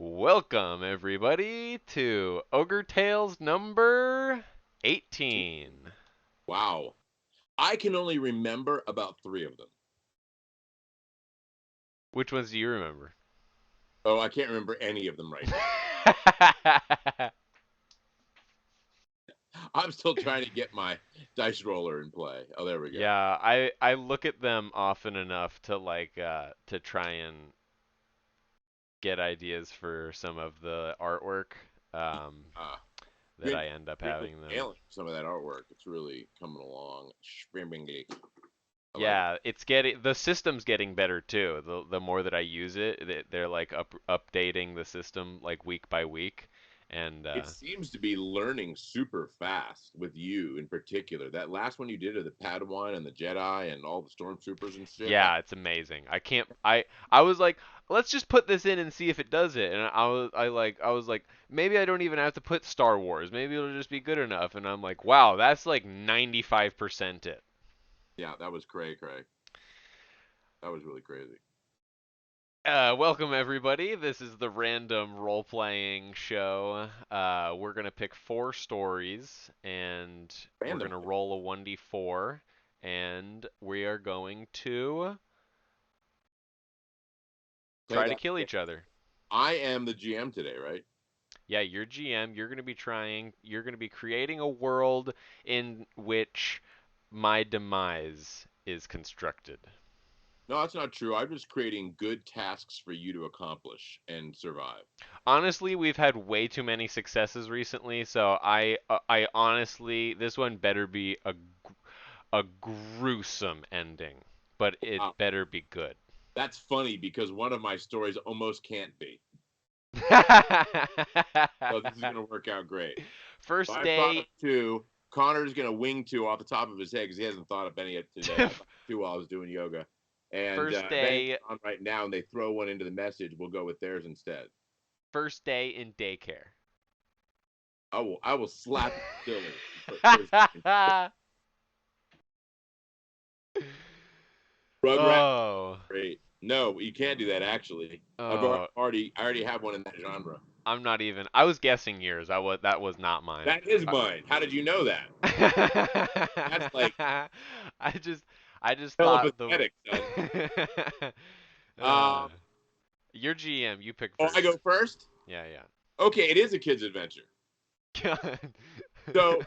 Welcome, everybody, to Ogre Tailz number 18. Wow. I can only remember about three of them. Which ones do you remember? Oh, I can't remember any of them right now. I'm still trying to get my dice roller in play. Oh, there we go. Yeah, I look at them often enough to to try and get ideas for some of the artwork um, Uh, that been I end up really having them. nailing some of that artwork. It's really coming along. I like it. Yeah, the system's getting better too. The more that I use it, they're like updating the system like week by week, and It seems to be learning super fast with you in particular. That last one you did of the Padawan and the Jedi and all the stormtroopers and shit. yeah, it's amazing. I can't. I was like, let's just put this in and see if it does it. And I was like, maybe I don't even have to put Star Wars. Maybe it'll just be good enough. And I'm like, wow, that's like 95% it. Yeah, that was cray cray. That was really crazy. Welcome everybody. This is the random role-playing show. We're gonna pick four stories, and we're Random. gonna roll a 1d4, and we are going to Play try to that. kill each other. I am the GM today, right? Yeah, you're GM. You're going to be creating a world in which my demise is constructed. No, that's not true. I'm just creating good tasks for you to accomplish and survive. Honestly, we've had way too many successes recently, so I honestly, this one better be a gruesome ending, but it Wow. better be good. That's funny because one of my stories almost can't be. So this is going to work out great. So First I've thought of day. two. Connor's going to wing two off the top of his head because he hasn't thought of any yet today. I thought of two while I was doing yoga. And First if anyone's day. on right now and they throw one into the message, we'll go with theirs instead. First day in daycare. I will slap you silly. First, Rugrat, Oh. great. No, you can't do that actually. Oh, I already have one in that genre. I'm not even. I was guessing yours. That was not mine. That is mine. How did you know that? That's like I just I just thought the telepathetic, son. uh, Um, your GM, you pick oh, I go first. first. Yeah, Okay, it is a kid's adventure. yeah. So,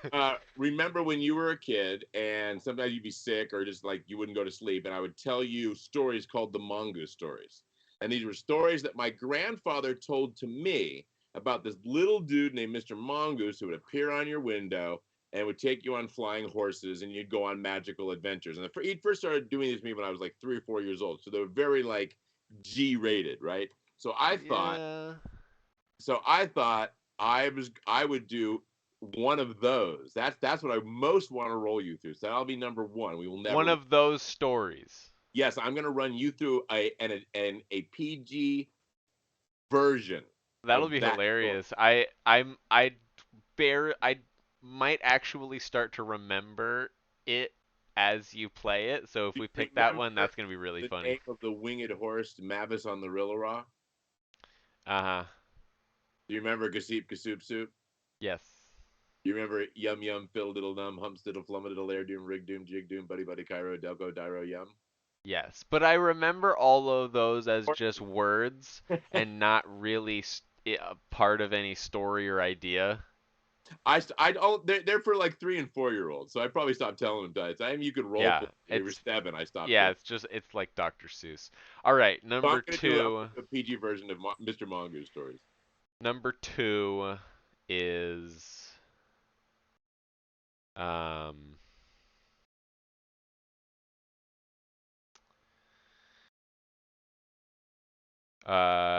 remember when you were a kid and sometimes you'd be sick or just like you wouldn't go to sleep, and I would tell you stories called the Mongoose stories. And these were stories that my grandfather told to me about this little dude named Mr. Mongoose who would appear on your window and would take you on flying horses and you'd go on magical adventures. And he first started doing this to me when I was like 3 or 4 years old. So they were very like G rated, right? So I thought, Yeah. I would do one of those. That's what I most want to roll you through. So that'll be number one. We will One never. of those stories. Yes, I'm going to run you through a PG version That'll of be that story. hilarious. I might actually start to remember it as you play it. So if Do we you pick that one, remember that's gonna be really the funny. name of the winged horse Mavis on the Rillarah? Uh-huh. Do you remember Gaseep Gasoop Soup? Yes. Do you remember Yum Yum Fiddle Diddle Num Humps Diddle Flumma Air Doom Rig Doom Jig Doom Buddy Buddy Cairo Delco Dyro Yum? Yes. But I remember all of those as just words and not really a part of any story or idea. They're for like 3 and 4 year olds, so I probably stopped telling them diets. I mean, you could role Yeah, play. They were 7. I stopped yeah, doing. it's like Dr. Seuss. All right, So I'm gonna do a PG version of Mr. Mongoose stories. number 2 is um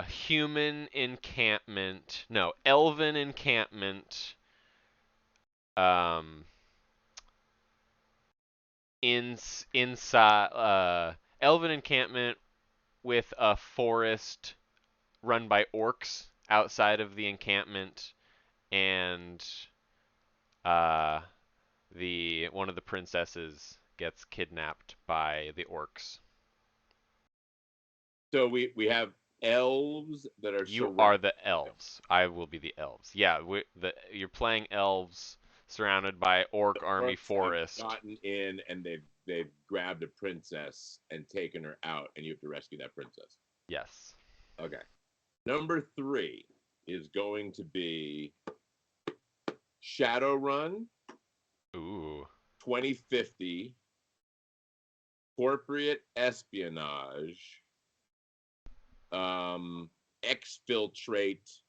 human encampment. No, elven encampment. Um, inside elven encampment with a forest run by orcs outside of the encampment, and uh, the one of the princesses gets kidnapped by the orcs. So we have elves that are You surrounded. are the elves. I will be the elves. Yeah, you're playing elves surrounded by orc army Orcs have forest. gotten in and they've grabbed a princess and taken her out, and you have to rescue that princess. Yes. Okay. Number 3 is going to be Shadowrun Ooh. 2050 corporate espionage, exfiltrate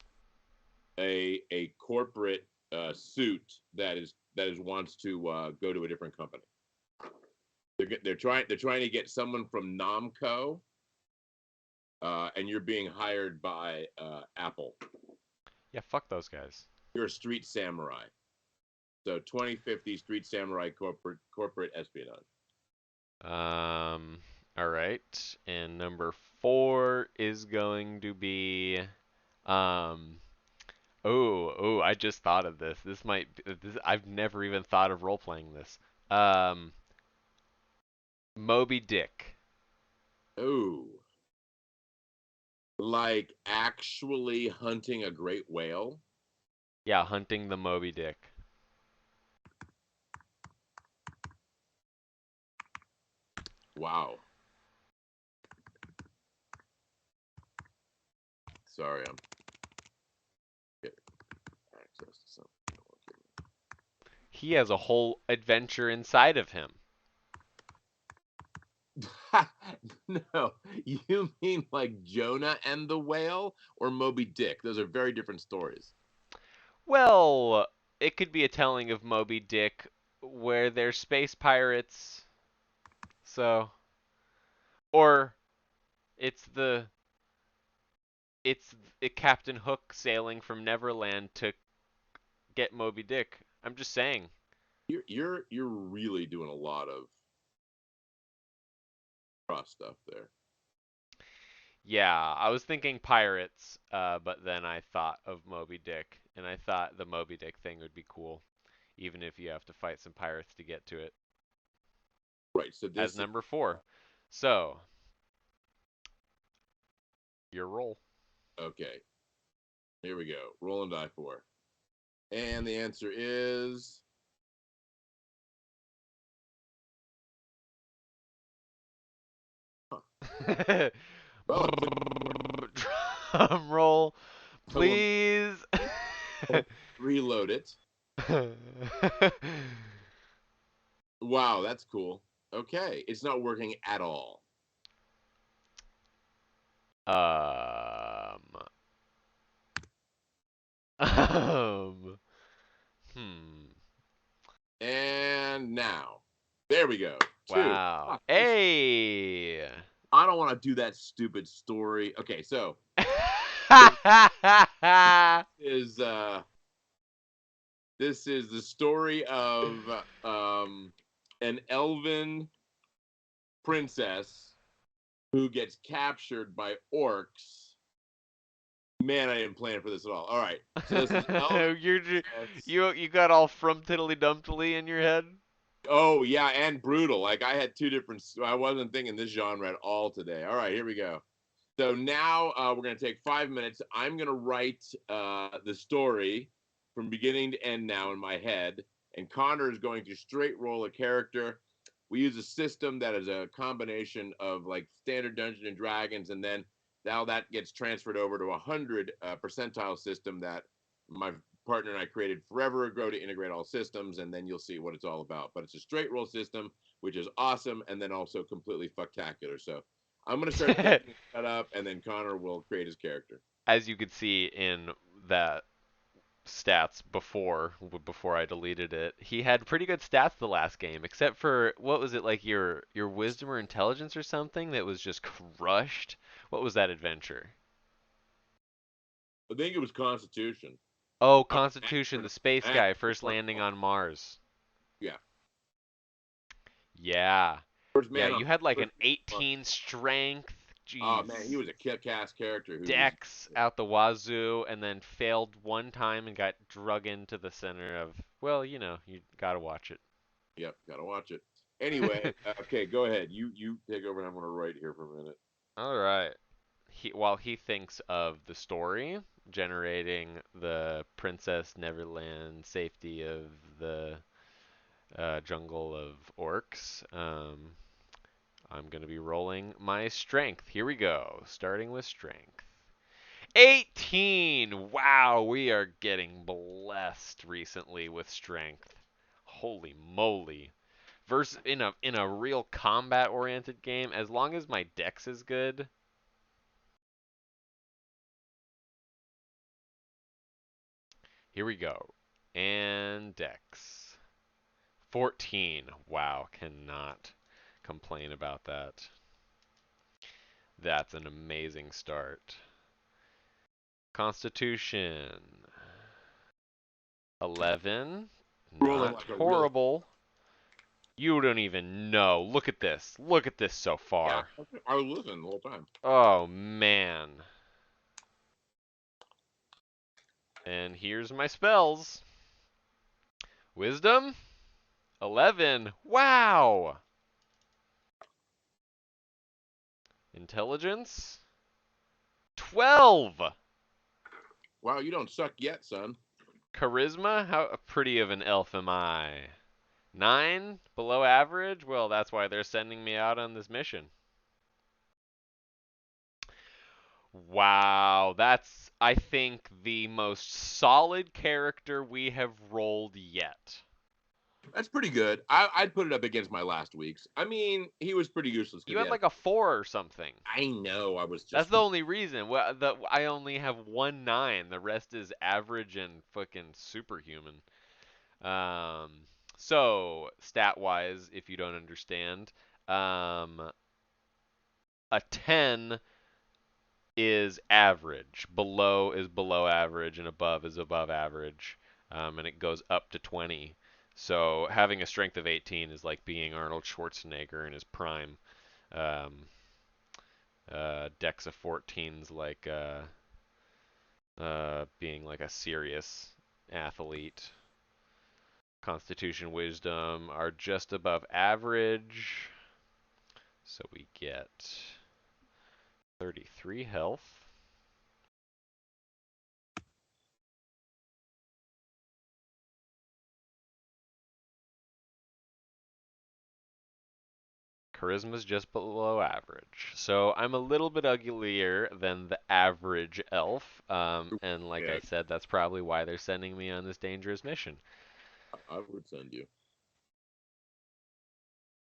a corporate suit that is wants to go to a different company. They're trying to get someone from Namco, and you're being hired by Apple. Yeah, fuck those guys. You're a street samurai. So 2050 street samurai corporate espionage. Um, all right. And number 4 is going to be um I just thought of this. I've never even thought of role playing this. Um, Moby Dick. Ooh, like actually hunting a great whale. Yeah, hunting the Moby Dick. Wow. Sorry, I'm getting access to something. He has a whole adventure inside of him. No, you mean like Jonah and the whale or Moby Dick? Those are very different stories. Well, it could be a telling of Moby Dick where they're space pirates. So, or it's the it's Captain Hook sailing from Neverland to get Moby Dick. I'm just saying. You're really doing a lot of cross stuff there. Yeah, I was thinking pirates, but then I thought of Moby Dick, and I thought the Moby Dick thing would be cool, even if you have to fight some pirates to get to it. Right. So As this number 4. So, your roll. okay. Here we go. Roll and die 4. And the answer is well, Drum roll, I will please. reload it. Wow, that's cool. Okay, it's not working at all. um, um, hmm. And now, there we go. 2. Wow. Fuck, Hey. I don't want to do that stupid story. Okay, so is this is the story of an elven princess who gets captured by orcs. Man, I didn't plan for this at all. All right, so this is elven princess. You got all from tiddly dumptily in your head. Oh yeah, and brutal. Like I had two different. I wasn't thinking this genre at all today. All right, here we go. So now we're gonna take 5 minutes. I'm gonna write the story from beginning to end now in my head, and Connor is going to straight roll a character. We use a system that is a combination of like standard Dungeons and Dragons, and then now that gets transferred over to a 100 percentile system that my partner and I created forever ago to integrate all systems, and then you'll see what it's all about. But it's a straight roll system, which is awesome, and then also completely fucktacular. So I'm gonna start setting that up, and then Connor will create his character. As you could see in that stats before I deleted it, he had pretty good stats the last game, except for what was it like your wisdom or intelligence or something that was just crushed. What was that adventure? I think it was Constitution. Oh, I was Constitution, the space guy first landing on Mars. Yeah. Yeah. First Yeah, man on. you had like First an man on. 18 strength. Oh man, he Jeez. was a kick-ass character who was. Dex out the wazoo and then failed one time and got drug into the center of, well, you gotta watch it. Yep, gotta watch it. Anyway, okay, go ahead. You take over, and I'm gonna write here for a minute. All right. while he thinks of the story, generating the Princess Neverland safety of the jungle of orcs, I'm going to be rolling my strength. Here we go, starting with strength. 18! Wow, we are getting blessed recently with strength. Holy moly. Versus in a real combat oriented game, as long as my dex is good. Here we go. And dex. 14. Wow, cannot complain about that. That's an amazing start. Constitution. 11. Rolling Not like a real. horrible. You don't even know. Look at this. Look at this so Yeah, far. I was listening the whole time. Oh, man. And here's my spells. Wisdom. 11. Wow. Intelligence. 12. Wow, you don't suck yet, son. Charisma. How pretty of an elf am I? 9. Below average. Well, that's why they're sending me out on this mission. Wow, that's, I think, the most solid character we have rolled yet. That's pretty good. I'd put it up against my last week's. I mean, he was pretty useless You because he had had. like a 4 or something. I know. I was That's just. the only reason. I only have one 9. The rest is average and fucking superhuman. Um, so stat-wise, if you don't understand, a 10 is average. Below is below average, and above is above average. And it goes up to 20. So having a strength of 18 is like being Arnold Schwarzenegger in his prime. Um, Dex of 14's like being like a serious athlete. Constitution, Wisdom are just above average. So we get 33 health. Charisma's just below average. So I'm a little bit uglier than the average elf. And like Yeah, I said, that's probably why they're sending me on this dangerous mission. I would send you.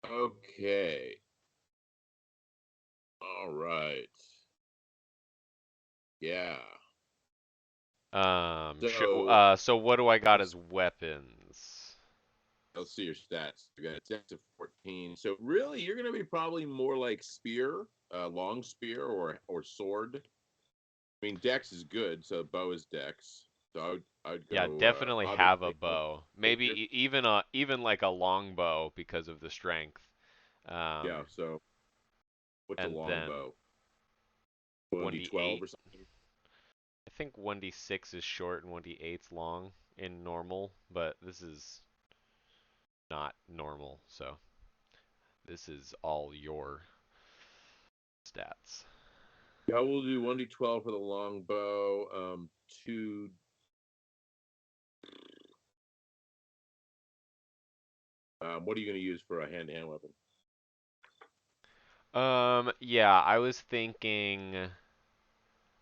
Okay. All right. Yeah. So So what do I got as weapons? let's see your stats. You got a dex of 14. So really, you're gonna be probably more like spear, long spear, or sword. I mean, dex is good, so bow is dex. So I'd Yeah, go definitely have a obviously bow. Maybe rapier. even like a long bow because of the strength. Yeah. Um, So what's a and long then bow? 1d12 1d8. or something. I think 1d6 is short and 1d8's long in normal, but this is not normal, so this is all your stats. Yeah, we'll do 1d12 for the long bow. Two. What are you going to use for a hand-to-hand weapon? Yeah,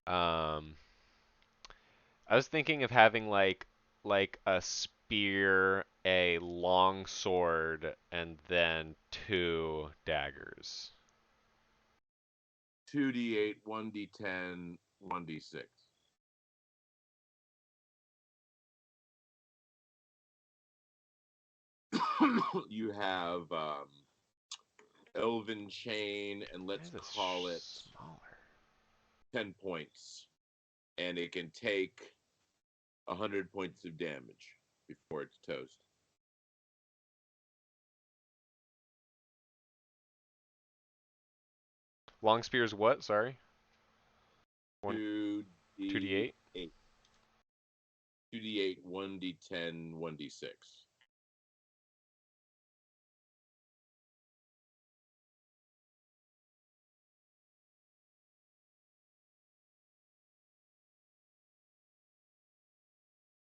um, I was thinking of having like a spear, a long sword, and then 2 daggers. 2d8, 1d10, 1d6. You have Elven Chain, and Why let's is this call it smaller? 10 points. And it can take 100 points of damage before it's toast. Long spear's what? Sorry. 2d8. 2d8. 2d8, 1d10, 1d6.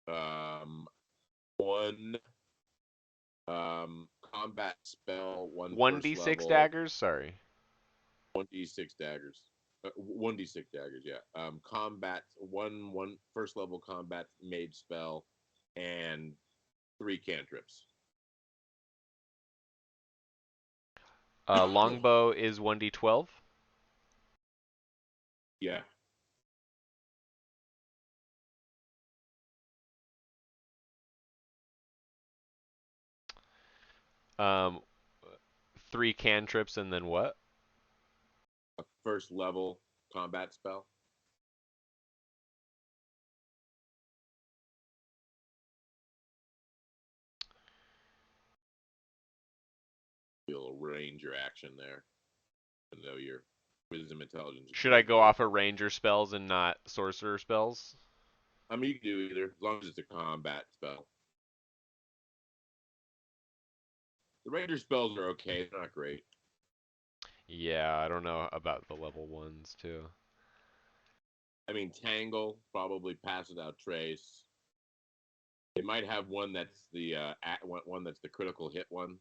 One combat spell, one first 1d6 level, daggers? Sorry. 1d6 daggers. 1d6 daggers, yeah. Combat, one first level combat mage spell, and 3 cantrips. Longbow is 1d12. Yeah. Um, 3 cantrips, and then what? A first level combat spell. You'll range your action there, even though your wisdom intelligence is Should I pretty go low. off of ranger spells and not sorcerer spells? I mean, you can do either, as long as it's a combat spell. The ranger spells are okay, they're not great. Yeah, I don't know about the level 1s, too. I mean, Tangle, probably Pass Without Trace. They might have one that's the one that's the critical hit one.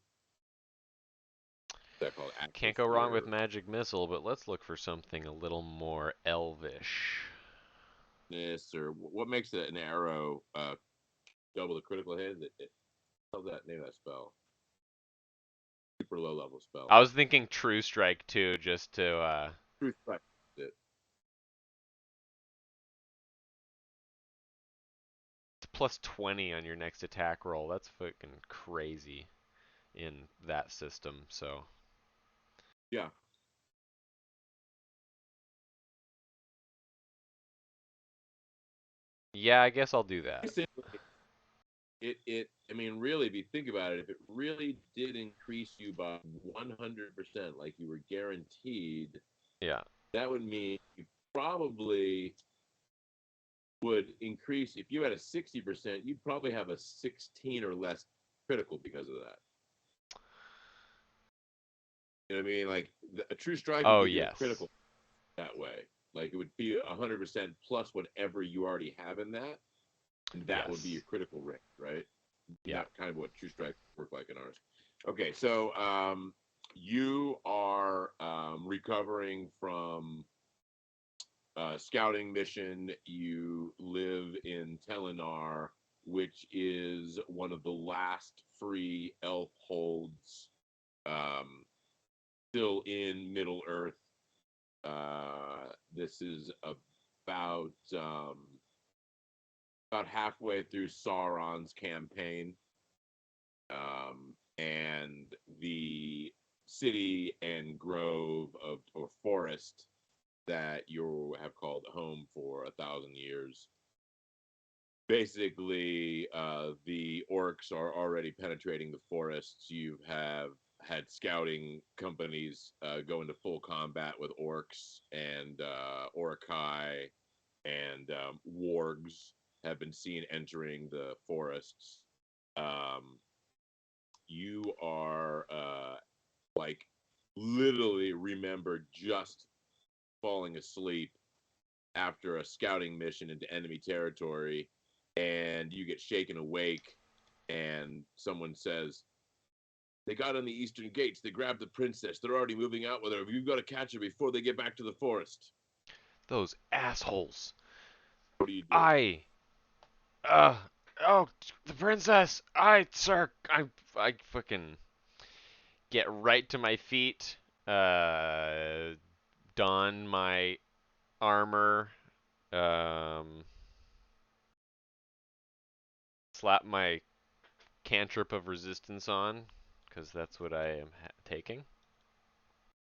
They're called Active Can't go wrong with Fear. magic missile, but let's look for something a little more elvish. This or what makes it an arrow double the critical hit? How's that name of that spell? Super low level spell. I was thinking True Strike too, just to Truth Strike. It. it's plus 20 on your next attack roll. That's fucking crazy in that system. So Yeah. yeah, I guess I'll do that. I mean, really, if you think about it, if it really did increase you by 100%, like you were guaranteed, Yeah. that would mean you probably would increase. If you had a 60%, you'd probably have a 16 or less critical because of that. You know what I mean? Like a true strike would Oh give you a yes. critical that way. Like it would be 100% plus whatever you already have in that, and that would be your Yes. critical rate, right? And Yeah. that's kind of what true strikes work like in ours. Okay, so you are recovering from scouting mission. You live in Telenar, which is one of the last free elf holds um, still in Middle Earth. This is about about halfway through Sauron's campaign, and the city and grove of or forest that you have called home for 1,000 years. Basically, the orcs are already penetrating the forests. You have had scouting companies go into full combat with orcs and orcai and wargs have been seen entering the forests. Um, you are like literally remember just falling asleep after a scouting mission into enemy territory, and you get shaken awake, and someone says, "They got on the eastern gates. They grabbed the princess. They're already moving out with her. You've got to catch her before they get back to the forest." Those assholes. What do you do? I uh oh, the princess. I fucking get right to my feet. Don my armor. Um slap my cantrip of resistance on, because that's what I am taking.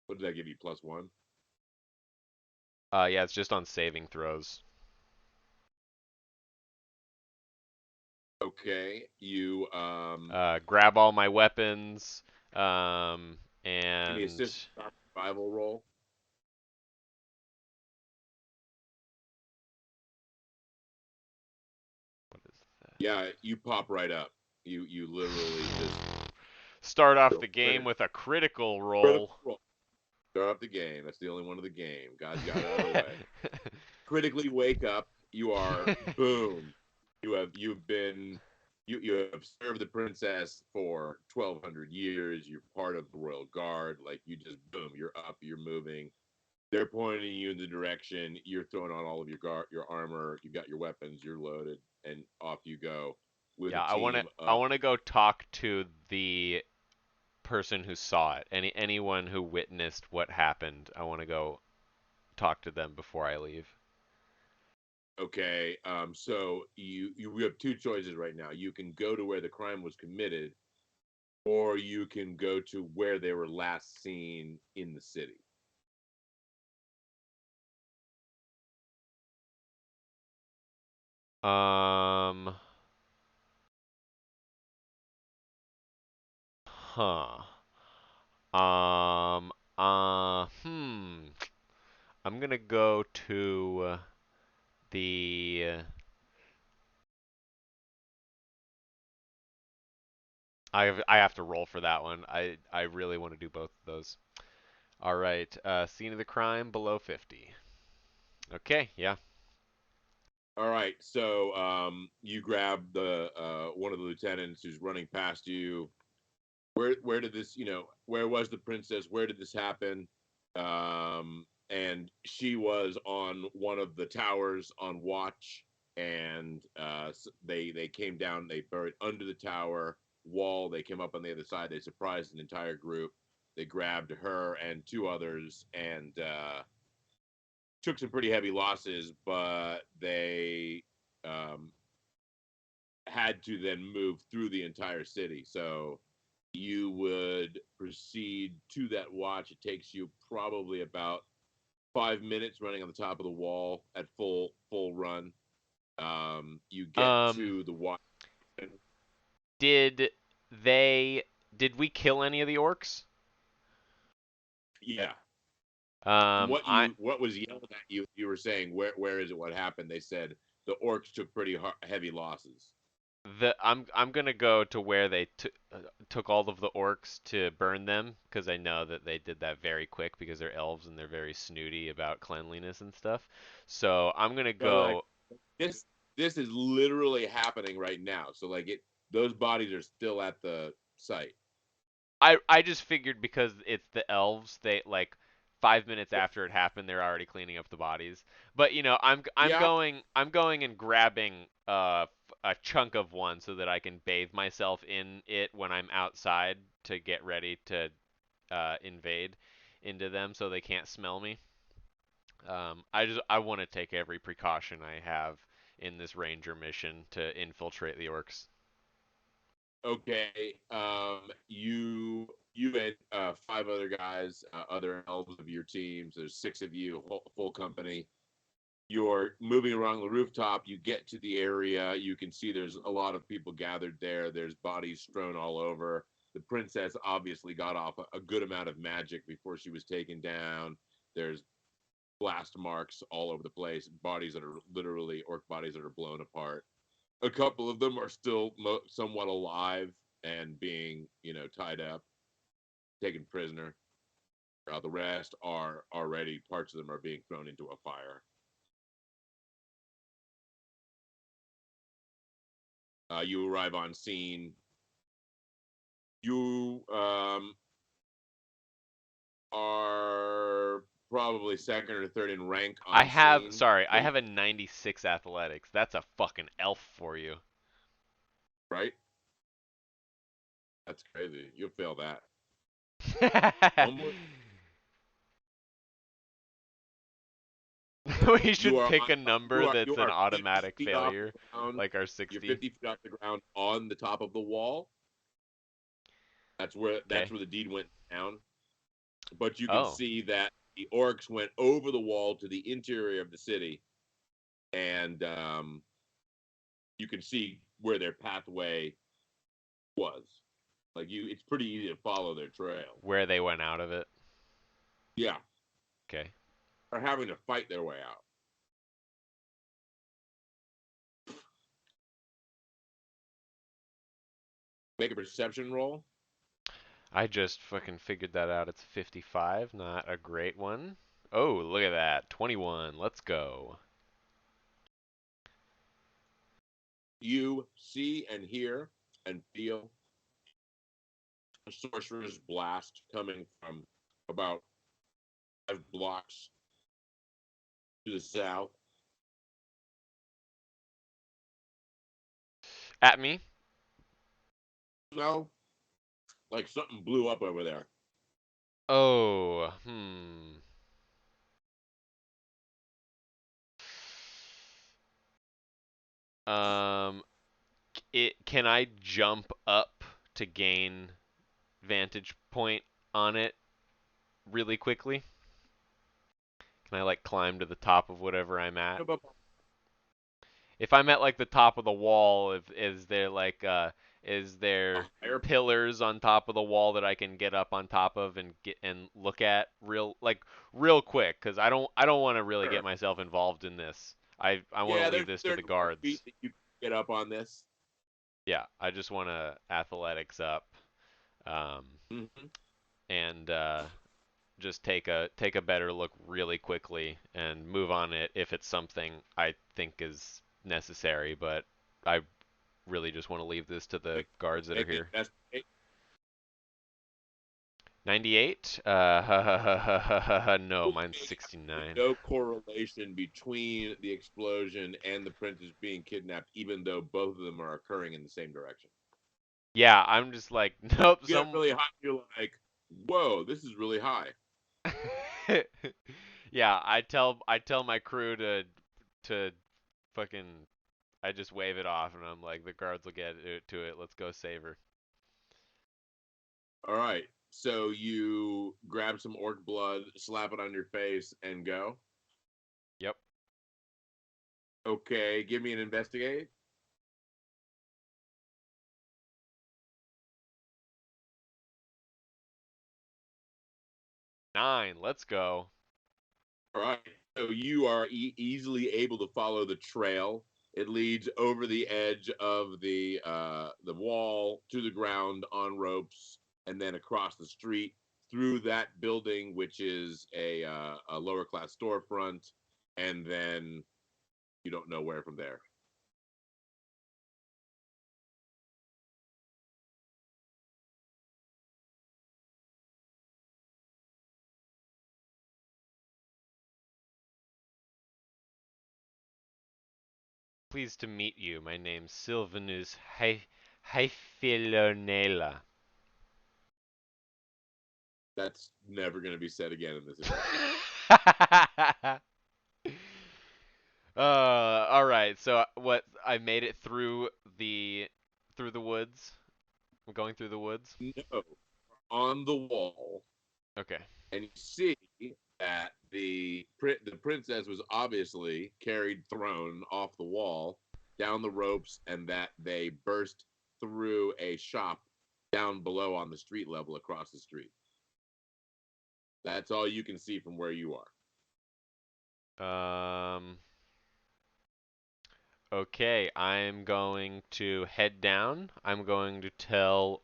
What did that give you? +1? Yeah, it's just on saving throws. Okay. You Grab all my weapons, give me a and survival roll. what is that? Yeah, you pop right up. You literally just Start off go the game critical with a critical roll. roll. Start up the game. That's the only one of the game. God's got it out of the way. Critically wake up. You are boom. You have served the princess for 1,200 years. You're part of the royal guard. Like you just boom, you're up, you're moving. They're pointing you in the direction. You're throwing on all of your armor. You got your weapons. You're loaded, and off you go with a Yeah, team I of. wanna go talk to the person who saw it. Anyone who witnessed what happened. I wanna go talk to them before I leave. Okay, so you have two choices right now. You can go to where the crime was committed, or you can go to where they were last seen in the city. Um, huh. Um, hmm. I'm gonna go to the. I have to roll for that one. I really want to do both of those. All right. Scene of the crime below 50. Okay. Yeah. All right, so you grab the one of the lieutenants who's running past you. Where did this, where was the princess? Where did this happen? And she was on one of the towers on watch, and they came down. They buried under the tower wall. They came up on the other side. They surprised an entire group. They grabbed her and two others, and took some pretty heavy losses, but they um, had to then move through the entire city. So you would proceed to that watch. It takes you probably about 5 minutes running on the top of the wall at full run. You get Um. to the watch. Did they? Did we kill any of the orcs? Yeah. Um. I What was yelled at you? You were saying where is it? What happened? They said the orcs took pretty heavy losses. I'm gonna go to where they took all of the orcs to burn them because I know that they did that very quick because they're elves and they're very snooty about cleanliness and stuff. So I'm gonna So like go. this this is literally happening right now. So like those bodies are still at the site. I just figured because it's the elves, they like 5 minutes after it happened, they're already cleaning up the bodies. But Yeah. I'm going and grabbing a chunk of one so that I can bathe myself in it when I'm outside to get ready to invade into them so they can't smell me. I want to take every precaution I have in this ranger mission to infiltrate the orcs. Okay. You and five other guys, other elves of your teams. There's six of you, full company. You're moving around the rooftop. You get to the area. You can see there's a lot of people gathered there. There's bodies strewn all over. The princess obviously got off a good amount of magic before she was taken down. There's blast marks all over the place. Bodies that are literally orc bodies that are blown apart. A couple of them are still somewhat alive and being, tied up, taken prisoner. The rest are already, parts of them are being thrown into a fire. You arrive on scene. You are probably second or third in rank on scene. I have a 96 athletics. That's a fucking elf for you. Right? That's crazy. You'll fail that. Almost. We You should are pick on. a number You that's an are 50 automatic feet off the failure, ground. like our You're 60. 50 feet off the ground on the top of the wall. That's Okay. where the deed went down. But you can Oh, see that the orcs went over the wall to the interior of the city, and you can see where their pathway was. Like it's pretty easy to follow their trail. where they went out of it. Yeah, Okay. they're having to fight their way out. Make a perception roll. I just fucking figured that out. It's 55, not a great one. Oh, look at that. 21. Let's go. You see and hear and feel a sorcerer's blast coming from about 5 blocks to the south. At me. No, like something blew up over there. Oh, hmm. Um, can I jump up to gain vantage point on it really quickly? Can I like climb to the top of whatever I'm at? If I'm at like the top of the wall, if is there like is there Higher. pillars on top of the wall that I can get up on top of and get and look at real quick? Because I don't want to really get myself involved in this. I want to Yeah, leave there's this to there's the more feet guards. that you can get up on this. Yeah, I just want to athletics up, um, Mm-hmm. and just take a better look really quickly and move on it if it's something I think is necessary. But I really just want to leave this to the guards that are Make it here. investigate. 98? No, mine's Okay, absolutely 69. no correlation between the explosion and the princess being kidnapped, even though both of them are occurring in the same direction. Yeah, I'm just like, nope, You get some really high, you're like, whoa, this is really high. Yeah, I tell my crew to fucking I just wave it off and I'm like the guards will get to it. Let's go save her. All right. So you grab some orc blood, slap it on your face, and go. Yep. Okay, give me an investigate. 9. Let's go. All right. So you are easily able to follow the trail. It leads over the edge of the wall to the ground on ropes, and then across the street through that building, which is a lower class storefront, and then you don't know where from there. Pleased to meet you. My name's Sylvanus Hyphilonela. That's never going to be said again in this adventure. All right. So what? I made it through the woods. I'm going through the woods. No, on the wall, Okay. and you see that the princess was obviously carried, thrown off the wall, down the ropes, and that they burst through a shop down below on the street level across the street. That's all you can see from where you Um. Okay. I'm going to head down. I'm going to tell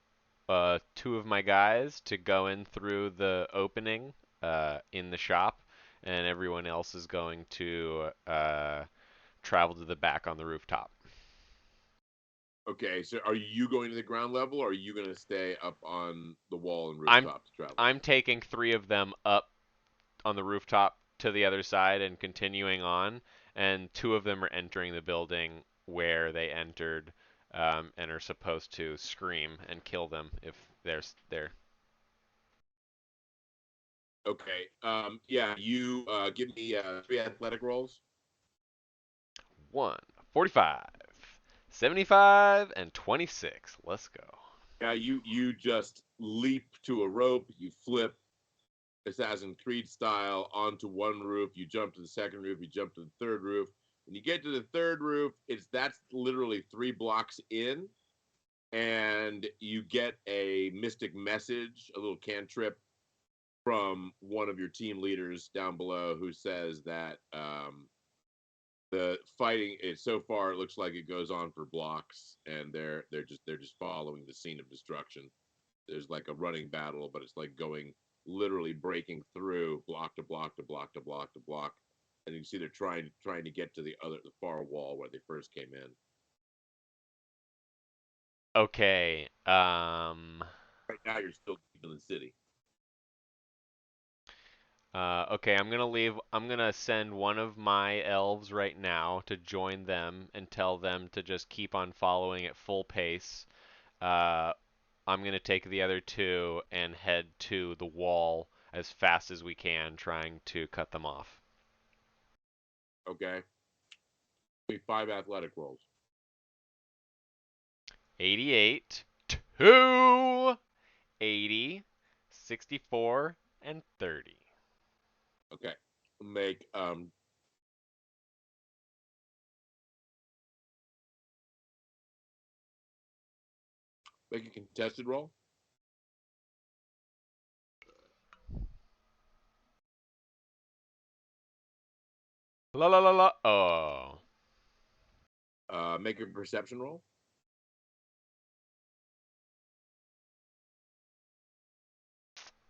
two of my guys to go in through the opening in the shop, and everyone else is going to travel to the back on the rooftop. are. Okay, so are you going to the ground level, or are you going to stay up on the wall and I'm rooftop to travel? I'm taking 3 of them up on the rooftop to the other side and continuing on, and 2 of them are entering the building where they entered, and are supposed to scream and kill them if they're there. Okay, yeah, you give me 3 athletic rolls. 1, 45, 75, and 26. Let's go. Yeah, you just leap to a rope, you flip Assassin's Creed style onto one roof, you jump to the second roof, you jump to the third roof. When you get to the third roof, that's literally 3 blocks in, and you get a mystic message, a little cantrip from one of your team leaders down below who says that the fighting is so far it looks like it goes on for blocks, and they're just following the scene of destruction. There's like a running battle, but it's like going literally breaking through block to block to block to block to block, and you can see they're trying to get to the far wall where they first came in. Okay. Right now, you're still in the city. Okay, I'm gonna send one of my elves right now to join them and tell them to just keep on following at full pace. Uh, I'm gonna take the other two and head to the wall as fast as we can, trying to cut them off. Okay. Make 5 athletic rolls. 88, 2, 80, 64, and 30. Okay. Make make a contested roll. La la la la. Oh. Make a perception roll.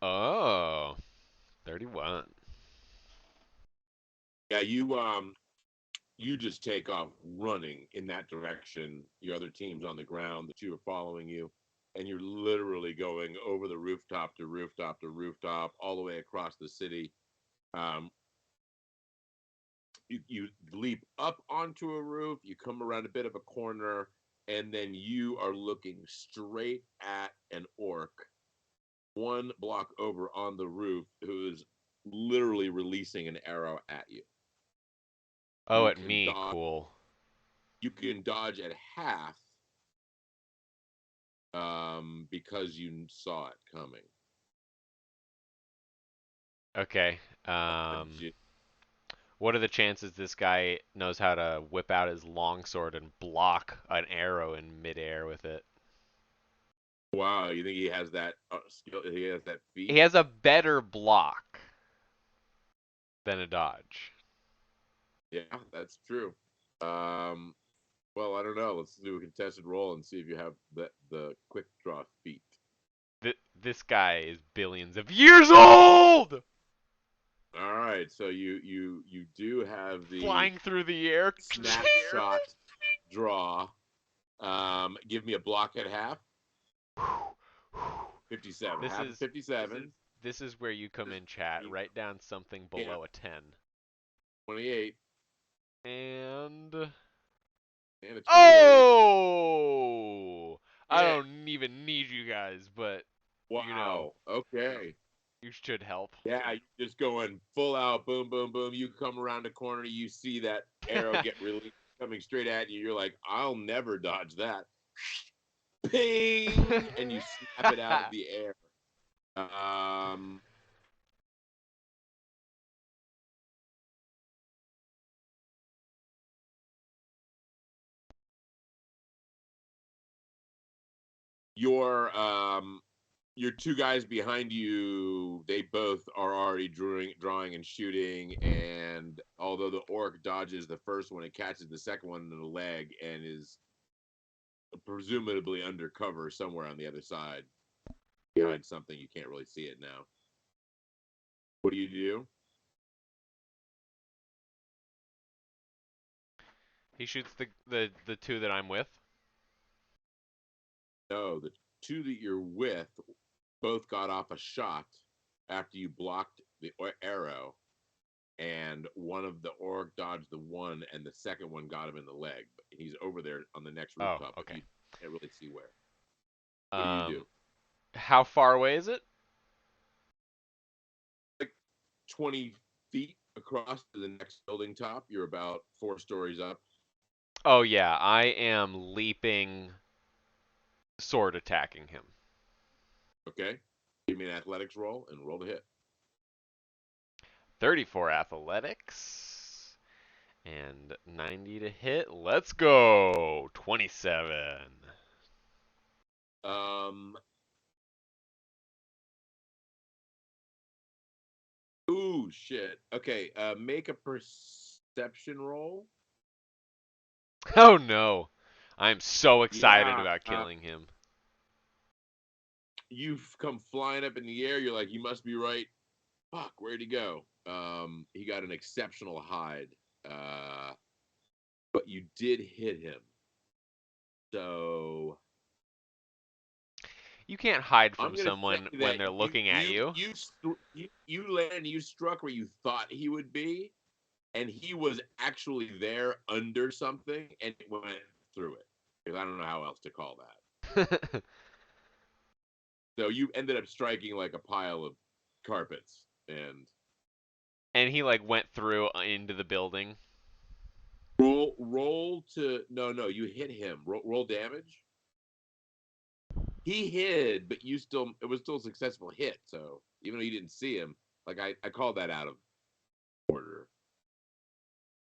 Oh. 31. Yeah, you just take off running in that direction. Your other team's on the ground. The two are following you, and you're literally going over the rooftop to rooftop to rooftop, all the way across the city. Um, you leap up onto a roof. You come around a bit of a corner, and then you are looking straight at an orc 1 block over on the roof who is literally releasing an arrow at you. Oh, You at can me. dodge. Cool. You can dodge at half because you saw it coming. Okay. What are the chances this guy knows how to whip out his longsword and block an arrow in midair with it? Wow, you think he has that skill? He has that He feat? has a better block than a dodge. Yeah, that's true. Um, well, I don't know. Let's do a contested roll and see if you have the quick draw feat. This guy is billions of years old! All right, so you do have the Flying through the air. snapshot draw. Give me a block at half. 57. This Half of is 57. this is where you come in, chat. Write down something Yeah, below a 10. 28. And And a 28. oh! I Yeah. don't even need you guys, but you know, Wow. Okay. you should help. Yeah, you just going full out, boom, boom, boom. You come around the corner, you see that arrow get released coming straight at you. You're like, I'll never dodge that. Ping! And you snap it out of the air. Um, your your two guys behind you, they both are already drawing and shooting. And although the orc dodges the first one, it catches the second one in the leg and is presumably undercover somewhere on the other side behind something. You can't really see it now. What do you do? He shoots the two that I'm with. No, the two that you're with both got off a shot after you blocked the arrow, and one of the orc dodged the one, and the second one got him in the leg. But he's over there on the next Oh, rooftop, but okay. you can't really see where. What do you Um, do? how far away is it? Like 20 feet across to the next building top. You're about 4 stories up. Oh yeah, I am leaping, sword attacking him. Okay. Give me an athletics roll and roll the hit. 34 athletics and 90 to hit. Let's go. 27. Um. Ooh, shit. Okay. Make a perception roll. Oh no. I'm so excited Yeah. about killing him. You've come flying up in the air. You're like, you must be right. Fuck, where'd he go? He got an exceptional hide. Uh, but you did hit him. So You can't hide I'm from gonna say someone when that they're looking at you. you landed, you struck where you thought he would be, and he was actually there under something, and it went through it. Because I don't know how else to call that. So you ended up striking like a pile of carpets, and And he like went through into the building. roll to no, you hit him. Roll damage. He hid, but it was still a successful hit. So even though you didn't see him, like I called that out of order.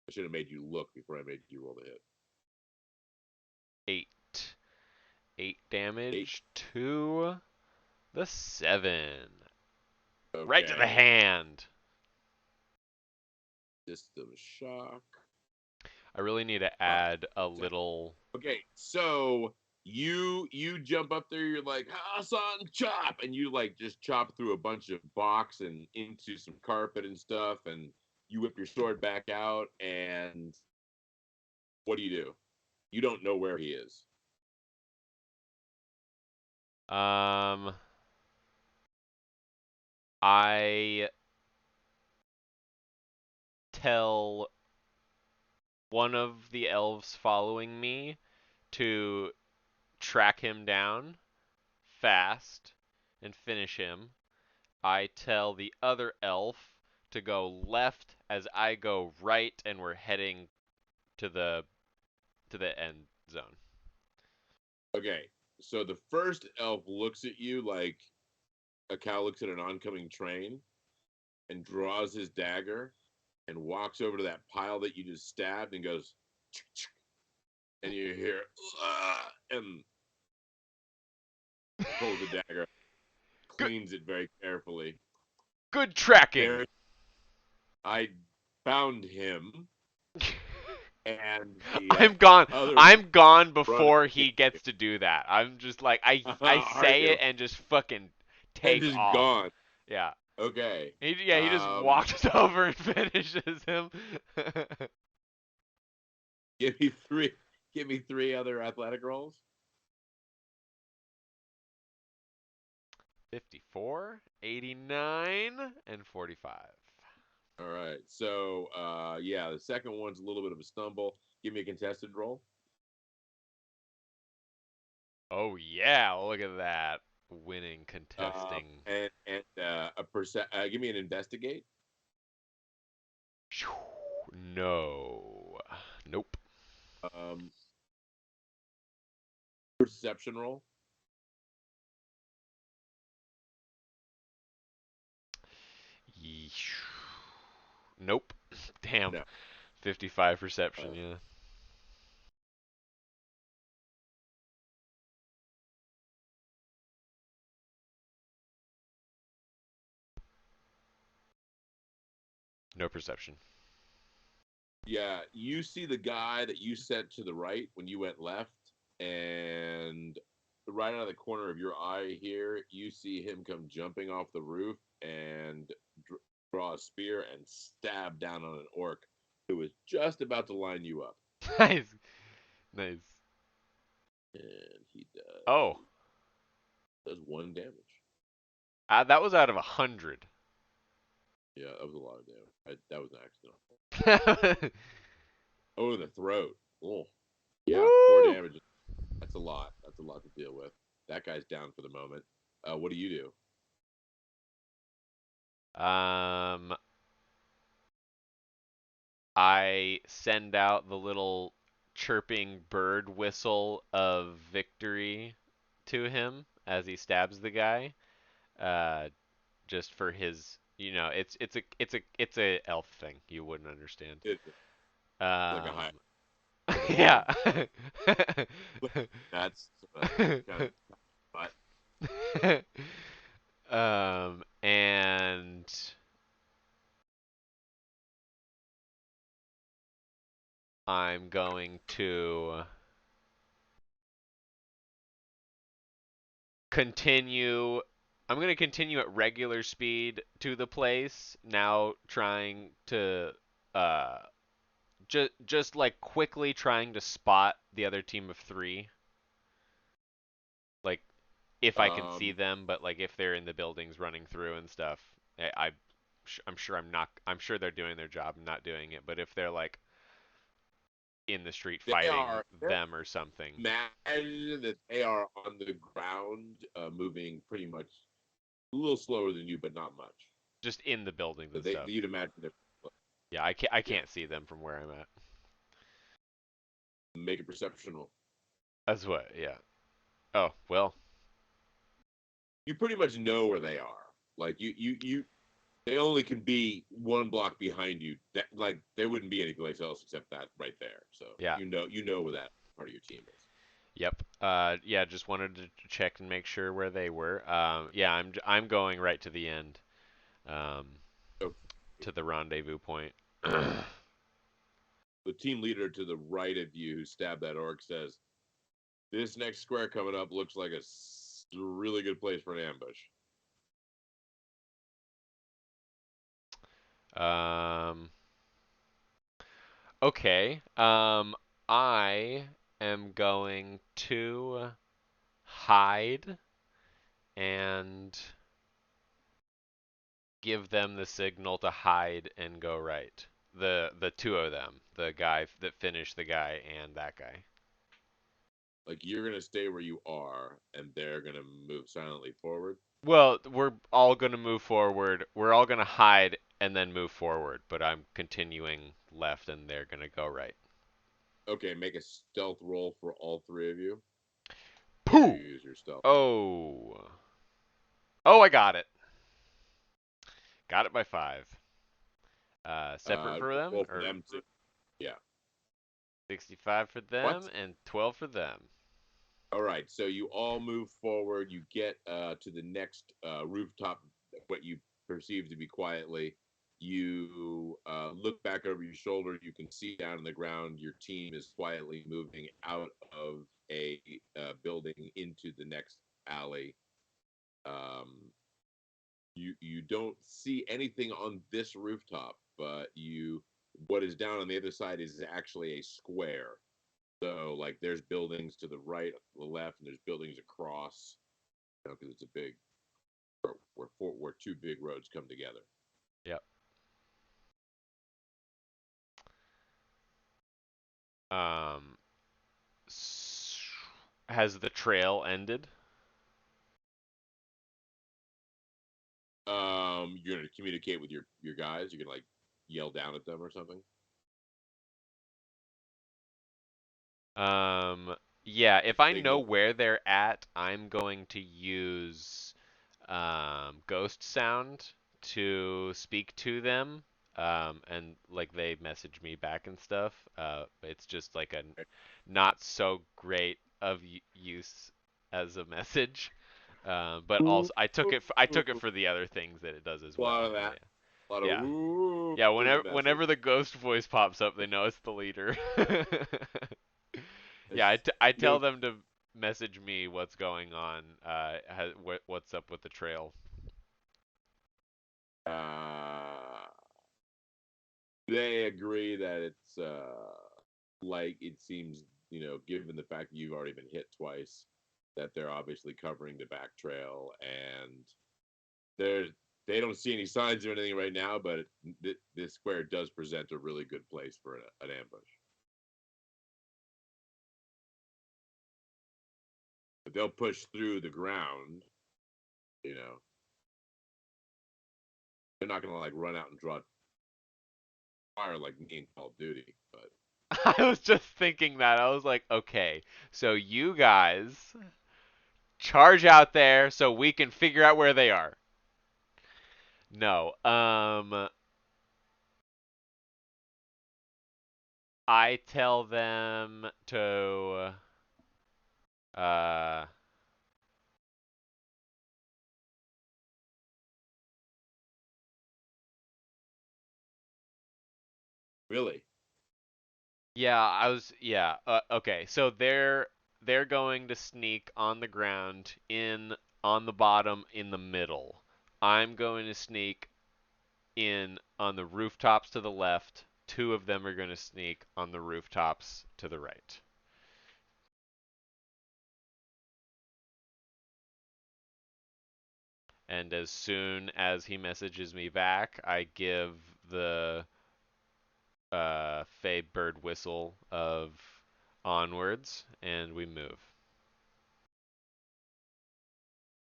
I should have made you look before I made you roll the hit. 8. 8 8. damage to the 7. Right to the Okay. hand. System shock. I really need to add a little. Okay, so you jump up there, you're like, Hassan, chop, and you like just chop through a bunch of box and into some carpet and stuff, and you whip your sword back out, and what do? You don't know where he is. Um, I tell one of the elves following me to track him down fast and finish him. I tell the other elf to go left as I go right, and we're heading to the end zone. Okay, so the first elf looks at you like a cow looks at an oncoming train and draws his dagger and walks over to that pile that you just stabbed and goes, and you hear, and pulls the dagger, Good, cleans it very carefully. good tracking. There, I found him, and the I'm gone. other one I'm gone running. before he gets to do that. I'm just like I Are say you? it and just fucking And take just off. gone. Yeah. Okay. He just walks over and finishes him. Give me three. Give me three other athletic rolls. 54, 89, and 45. All right. So, yeah, the second one's a little bit of a stumble. Give me a contested roll. Oh yeah, look at that. Winning contesting. And a percent. Give me an investigate. No. Nope. Um, perception roll. Nope. Damn. No. 55 perception, Uh, yeah. No perception. yeah, you see the guy that you sent to the right when you went left, and right out of the corner of your eye here, you see him come jumping off the roof and draw a spear and stab down on an orc who was just about to line you up. Nice. Nice. And he Oh. does 1 damage. That was out of 100. Yeah, that was a lot of damage. That was an accident. Oh, in the throat. Oh, yeah, four Woo! damage. That's a lot. That's a lot to deal with. That guy's down for the moment. What do you do? I send out the little chirping bird whistle of victory to him as he stabs the guy. Uh, just for his, it's a elf thing. You wouldn't understand. It's like a high, Um, like a yeah. barn. That's kind of, but And I'm going to continue. I'm going to continue at regular speed to the place, now trying to uh just like quickly trying to spot the other team of 3. Like if I can see Um, them, but like if they're in the buildings running through and stuff, I'm sure I'm not. I'm sure they're doing their job. I'm not doing it. But if they're like in the street they fighting are. them or something, Imagine that they are on the ground, moving pretty much a little slower than you, but not much. just in the buildings So and stuff. you'd imagine they're Yeah, I yeah. can't see them from where I'm at. Make a perception roll. That's what. Yeah. Oh well. You pretty much know where they are. Like you they only can be one block behind you. That like there wouldn't be any place else except that right there. So Yeah. you know where that part of your team is. Yep. Yeah. Just wanted to check and make sure where they were. Yeah. I'm going right to the end. Um, So to the rendezvous point. the team leader to the right of you who stabbed that orc says, "This next square coming up looks like a really good place for an ambush." um. Okay. I am going to hide and give them the signal to hide and go right. The two of them, the guy that finished the guy and that guy. Like you're gonna stay where you are, and they're gonna move silently forward. Well, we're all going to move forward. We're all going to hide and then move forward, but I'm continuing left and they're going to go right. Okay, make a stealth roll for all three of you. As you Pooh! use your stealth. Oh. Oh, I got it. Got it by 5. Separate for them Roll for or them too. Yeah. 65 for What? them and 12 for them. All right. So you all move forward. You get to the next rooftop, what you perceive to be quietly. You look back over your shoulder. You can see down on the ground your team is quietly moving out of a building into the next alley. Um, you don't see anything on this rooftop, but you what is down on the other side is actually a square. So like there's buildings to the right, the left, and there's buildings across. You know, because it's a big where two big roads come together. Yep. Um, has the trail ended? You're gonna communicate with your guys. You can like yell down at them or something. Um, yeah, if I know Signal. where they're at, I'm going to use ghost sound to speak to them. And like they message me back and stuff. It's just like a not so great of use as a message. But also I took it for the other things that it does as A lot well. of Yeah. that. A lot of Yeah. ooh Yeah, in the whenever message. the ghost voice pops up, they know it's the leader. Yeah, It's, I you know, tell them to message me what's going on, what's up with the trail. uh, they agree that it's like it seems, given the fact that you've already been hit twice, that they're obviously covering the back trail, and they're they don't see any signs of anything right now, but this square does present a really good place for an ambush. If they'll push through the ground, you know, they're not gonna like run out and draw fire like me in Call of Duty, but I was just thinking that. I was like, okay, so you guys charge out there so we can figure out where they are. No. I tell them to uh really, okay. So they're going to sneak on the ground in on the bottom in the middle. I'm going to sneak in on the rooftops to the left. Two of them are going to sneak on the rooftops to the right. And as soon as he messages me back, I give the Fey bird whistle of onwards, and we move.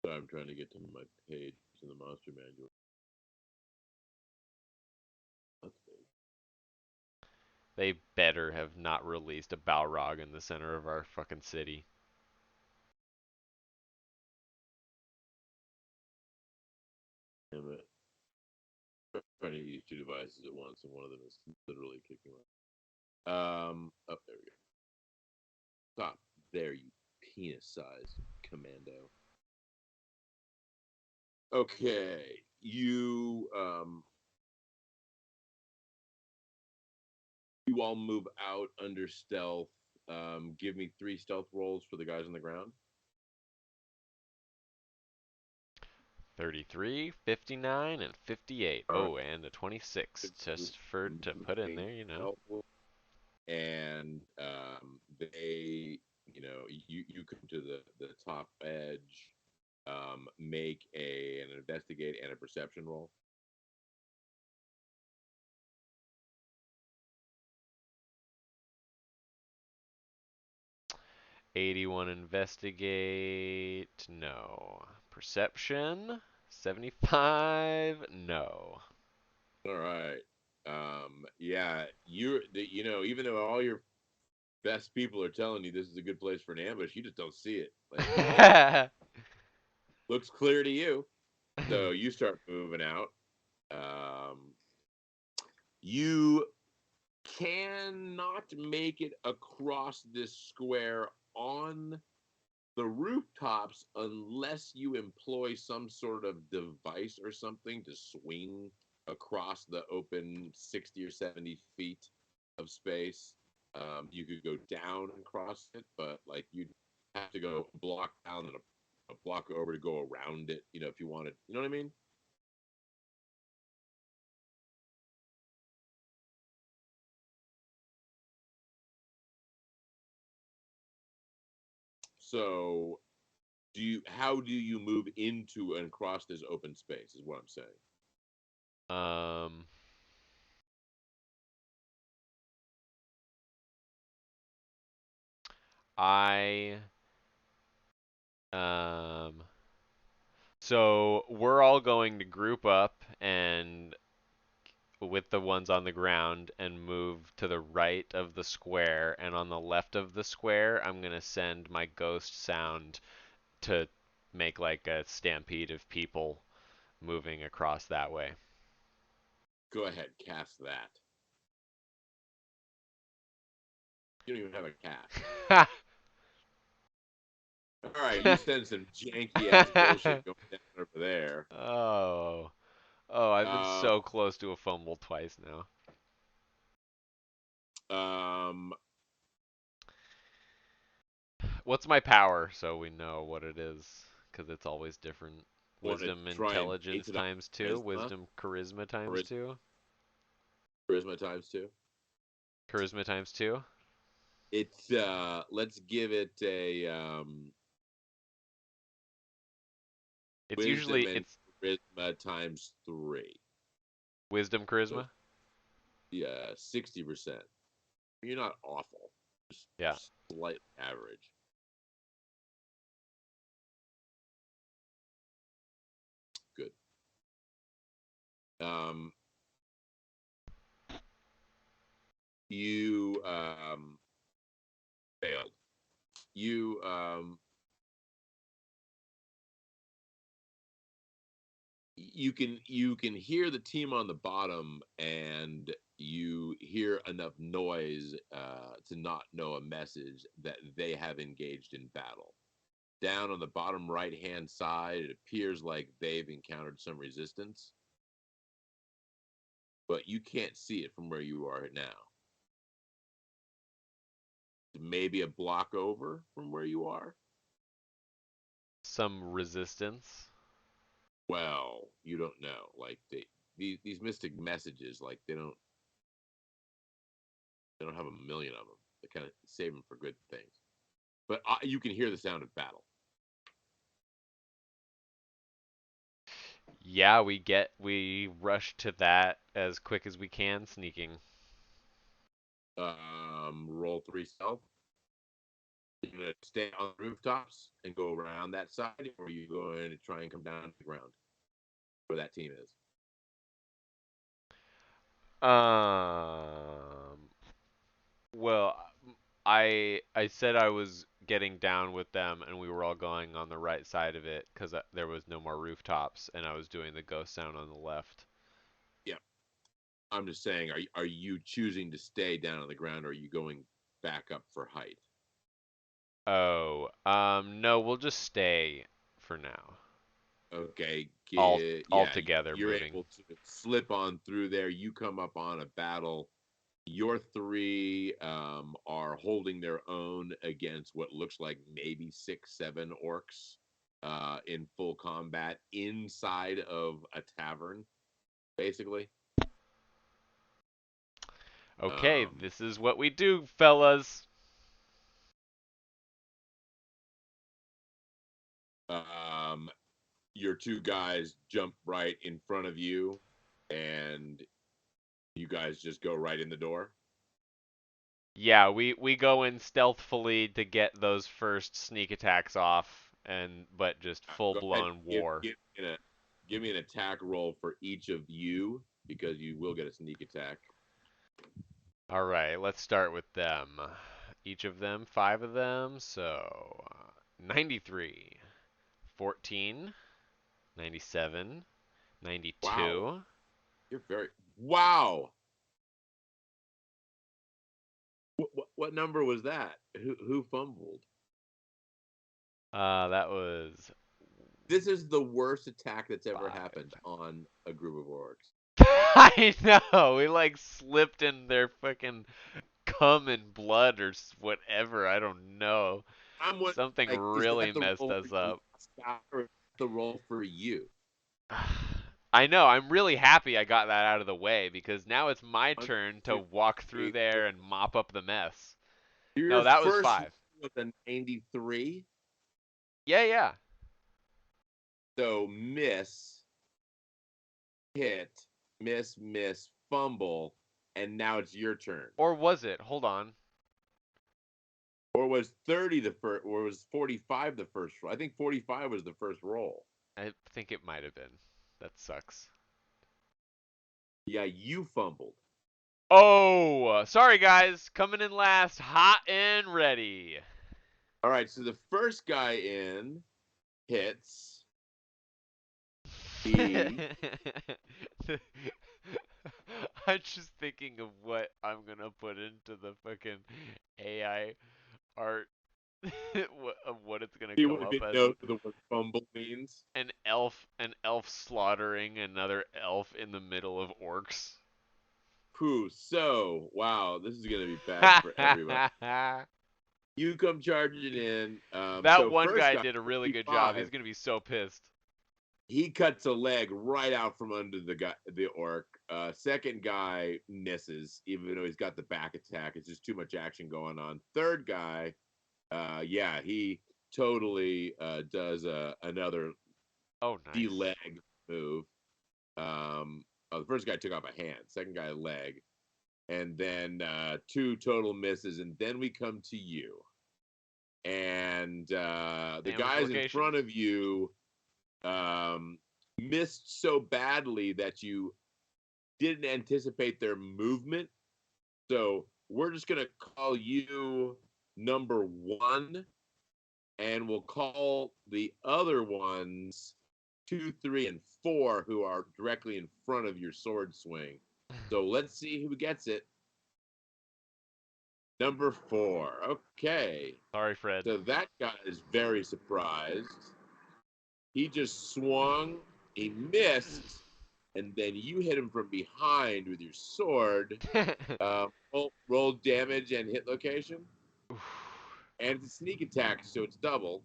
So I'm trying to get to my page in the monster manual. That's big. They better have not released a Balrog in the center of our fucking city. Damn it. I'm trying to use two devices at once, and one of them is literally kicking my. Oh, there we go. Stop there, you penis-sized commando. Okay, you all move out under stealth. Give me 3 stealth rolls for the guys on the ground. 33, 59, and 58. All right. Oh, and a 26 just for to put in there, you know. And they, you come to the top edge. Make an investigate and a perception roll. 81 investigate, no. Perception, 75, no. All right. Yeah, even though all your best people are telling you this is a good place for an ambush, you just don't see it. Like, looks clear to you. So you start moving out. You cannot make it across this square on the rooftops unless you employ some sort of device or something to swing across the open 60 or 70 feet of space. You could go down and cross it, but like you'd have to go a block down and a block over to go around it, if you wanted. You know what I mean? So how do you move into and across this open space is what I'm saying. um, I um so we're all going to group up and with the ones on the ground and move to the right of the square, and on the left of the square I'm going to send my ghost sound to make like a stampede of people moving across that way. Go ahead, cast that. You don't even have a cat. All right, you send some janky ass bullshit going down over there. Oh. Oh, I've been Uh, so close to a fumble twice now. um, What's my power so we know what it is? Because it's always different. Want to Wisdom, try and intelligence base it on times 2. charisma? Wisdom, charisma times Charisma, 2. charisma times 2. Charisma times 2. It's let's give it a It's wisdom usually and it's charisma times 3. wisdom, So charisma. yeah, 60%. You're not awful, Yeah. just slightly average. Good. Um, you failed. You can hear the team on the bottom, and you hear enough noise to not know a message that they have engaged in battle. Down on the bottom right hand side, it appears like they've encountered some resistance, but you can't see it from where you are now. Maybe a block over from where you are. Some resistance. Well, you don't know. Like these mystic messages, like they don't have a million of them. They kind of save them for good things. But you can hear the sound of battle. Yeah, we rush to that as quick as we can, sneaking. Roll 3 stealth. You're gonna stay on the rooftops and go around that side, or are you going to try and come down to the ground where that team is? Um, well, I said I was getting down with them, and we were all going on the right side of it because there was no more rooftops, and I was doing the ghost sound on the left. Yeah, I'm just saying, are you choosing to stay down on the ground, or are you going back up for height? Oh, no, we'll just stay for now. Okay, All yeah, together you're moving. able to slip on through there. You come up on a battle. Your three are holding their own against what looks like maybe 6, 7 orcs in full combat inside of a tavern, basically. Okay, Um, this is what we do, fellas. um, your two guys jump right in front of you, and you guys just go right in the door. Yeah, we go in stealthily to get those first sneak attacks off, and but just full Go ahead, blown war. give me an attack roll for each of you because you will get a sneak attack. All right, let's start with them. Each of them, five of them, so 93, 14, 97, Wow, 92. you're very wow. What number was that? Who fumbled? That was This is the worst attack that's ever happened 5. on a group of orcs. I know. We like slipped in their fucking cum and blood or whatever. I don't know. I'm wondering, Something like, is really that the messed roll for us your up. last guy or the roll for you? I know. I'm really happy I got that out of the way because now it's my One, turn to two, walk through three, there four. and mop up the mess. Your No, that was first 5. was a 93, Yeah, yeah. so miss, hit, miss, fumble, and now it's your turn. Or was it? Hold on. Or was 30 the first, or was 45 the first roll? I think 45 was the first roll. I think it might have been. That sucks. Yeah, you fumbled. Oh, sorry guys. Coming in last, hot and ready. All right, so the first guy in hits. He I'm just thinking of what I'm gonna put into the fucking AI art, of what it's gonna he come wouldn't up even as. know the word fumble means. An elf slaughtering another elf in the middle of orcs. Whew, so wow, this is gonna be bad for everybody. You come charging in. That So one first guy guy, did a really good job. He's 55, gonna be so pissed. he cuts a leg right out from under the orc. Second guy misses, even though he's got the back attack. It's just too much action going on. Third guy, yeah, he totally does another Oh, nice. D-leg move. The first guy took off a hand, second guy a leg, and then two total misses, and then we come to you. And the Damage guys in location. front of you missed so badly that you didn't anticipate their movement. So we're just gonna call you number one, and we'll call the other ones 2, 3, and 4, who are directly in front of your sword swing. So let's see who gets it. Number 4. Okay. Sorry, Fred. So that guy is very surprised. He just swung, he missed, and then you hit him from behind with your sword. Roll damage and hit location. And it's a sneak attack, so it's double.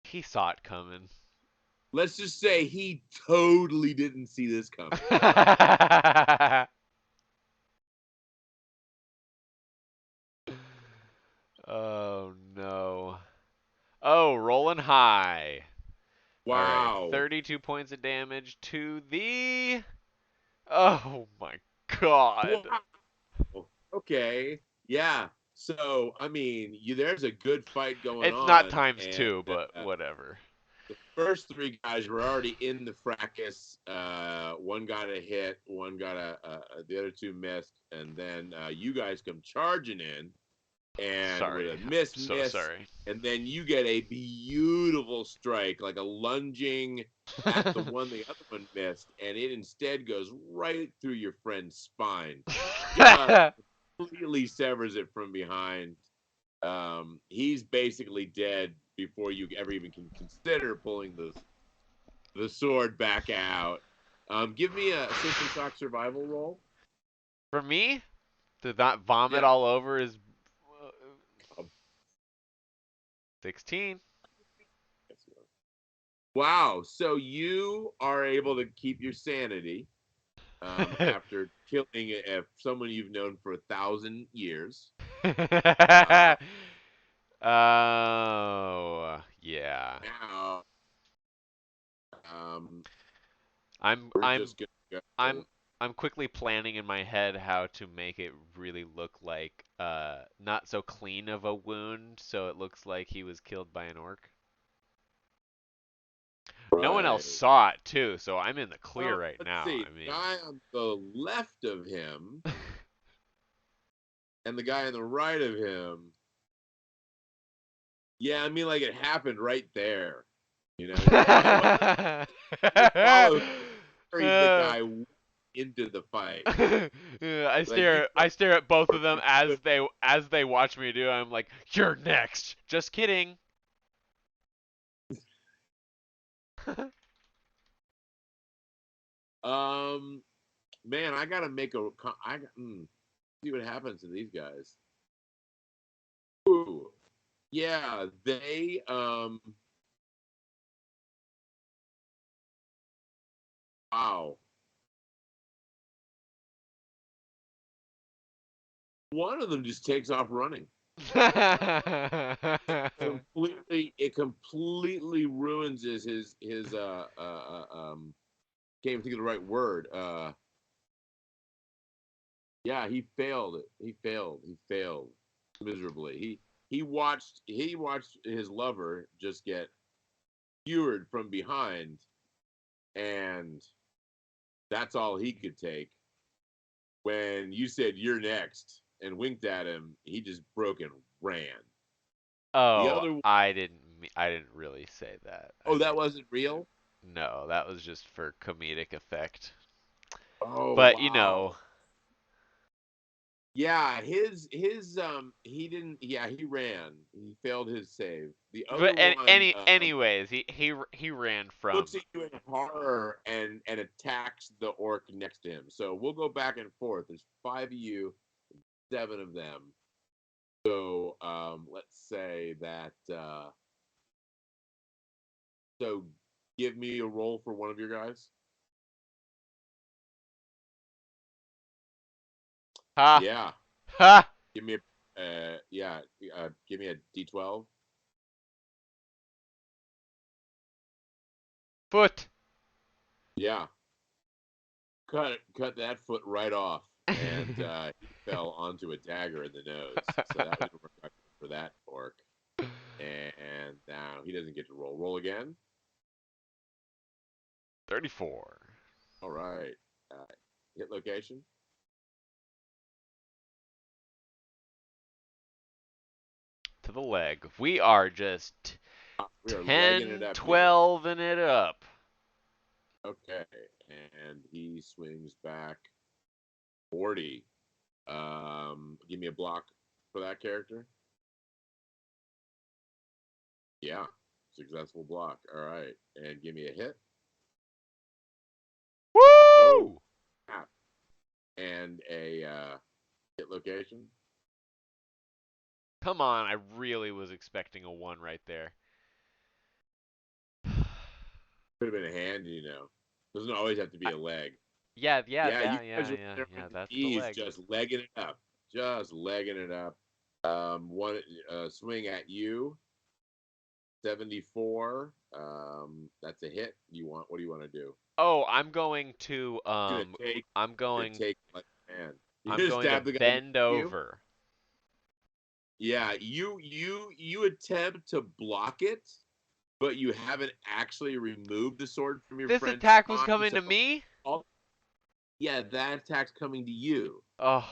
He saw it coming. Let's just say he totally didn't see this coming. Oh no. Oh, rolling high. All right, Wow. 32 points of damage to the. Oh my god. Wow. Okay. Yeah. So, I mean, there's a good fight going It's not on, times and two, but whatever. the first three guys were already in the fracas. One got a hit, one got the other two missed, and then you guys come charging in, and with Sorry. a I'm so miss, sorry. and then you get a beautiful strike, like a lunging at the one the other one missed, and it instead goes right through your friend's spine. Just completely severs it from behind. He's basically dead before you ever even can consider pulling the sword back out. Give me a system shock survival roll. For me, to not vomit Yeah. all over is 16. Wow. So you are able to keep your sanity after killing someone you've known for 1,000 years. Uh, Oh, yeah. Now, um, I'm we're I'm just gonna I'm go. I'm quickly planning in my head how to make it really look like not so clean of a wound, so it looks like he was killed by an orc. No one else Right. saw it too, so I'm in the clear right Let's now. see. I The mean, guy on the left of him and the guy on the right of him. Yeah, I mean, like it happened right there. You follow carried the Uh, guy into the fight. yeah, Like you I stare at both of them could. as they watch me do. I'm like, "You're next." Just kidding. Um, man, I gotta make a. See what happens to these guys. Ooh, yeah, they. Wow. One of them just takes off running. It completely ruins his can't even think of the right word. Yeah, he failed it. He failed miserably. He watched his lover just get skewered from behind, and that's all he could take. When you said you're next and winked at him, he just broke and ran. The Oh, other I didn't really say that. I Oh, that mean, wasn't real? no, that was just for comedic effect. Oh, But, wow. Yeah, he didn't he ran. He failed his save. The other one anyways, he ran looks from. at you in horror and attacks the orc next to him. So we'll go back and forth. There's five of you, seven of them. So let's say that so give me a roll for one of your guys. Ha Yeah. ha Give me give me a D12. foot. Yeah. Cut that foot right off, and he fell onto a dagger in the nose. So that was a reduction for that orc. And now he doesn't get to roll. Roll again. 34 All right. Uh, Hit location. to the leg. We are just We are legging it 10, up here. 12 and it up. Okay. And he swings back 40. Give me a block for that character. Yeah. Successful block. All right. And give me a hit. Oh, Woo! crap. And a hit location. Come on, I really was expecting a 1 right there. Could have been a hand. Doesn't always have to be I, a leg. yeah, yeah, Yeah, you yeah, guys yeah, are yeah, there on yeah, your that's the knees, leg. just legging it up. Just legging it up. One swing at you. 74. That's a hit. What do you want to do? Oh, I'm going to Gonna take I'm gonna going take like man. You're I'm gonna going to stab the guy next bend to you. over. Yeah, you attempt to block it, but you haven't actually removed the sword from your This friend's attack was spine. coming So to me? all, yeah, that attack's coming to you. Oh.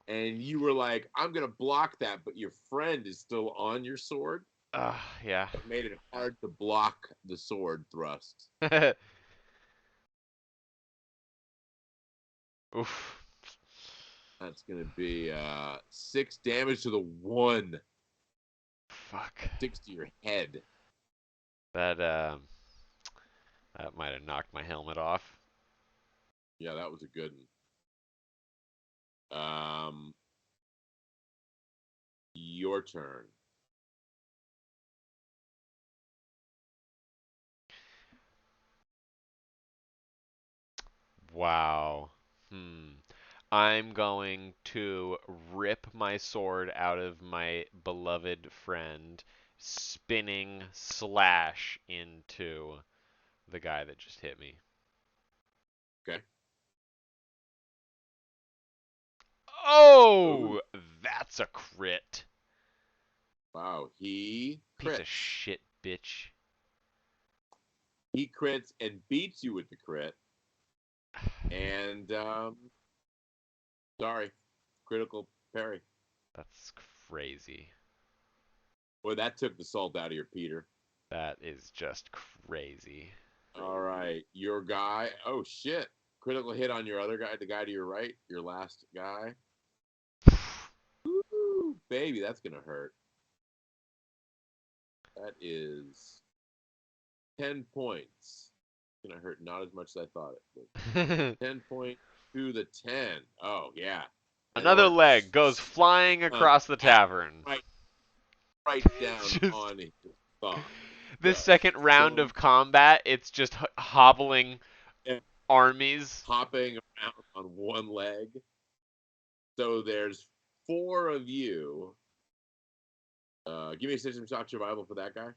And you were like, I'm gonna block that, but your friend is still on your sword. Yeah. It made it hard to block the sword thrust. Oof. That's gonna be 6 damage to the one. Fuck. Six to your head. That that might have knocked my helmet off. Yeah, that was a good one. Your turn. Wow. Hmm. I'm going to rip my sword out of my beloved friend, spinning slash into the guy that just hit me. Okay. Ooh, Oh, that's a crit. wow. He Piece of crits. shit, bitch. He crits and beats you with the crit. And sorry, critical parry. That's crazy. Boy, that took the salt out of your Peter. That is just crazy. All right, your guy. Oh shit! Critical hit on your other guy, the guy to your right, your last guy. Ooh, baby, that's gonna hurt. That is 10 points. It's gonna hurt not as much as I thought it would. 10 point to the 10. Oh yeah, and Another or leg goes flying across the tavern. right, right down Just on his thumb. this Does second round so of combat, it's just hobbling and armies. hopping around on one leg. So there's four of you. Give me a system shock survival for that guy.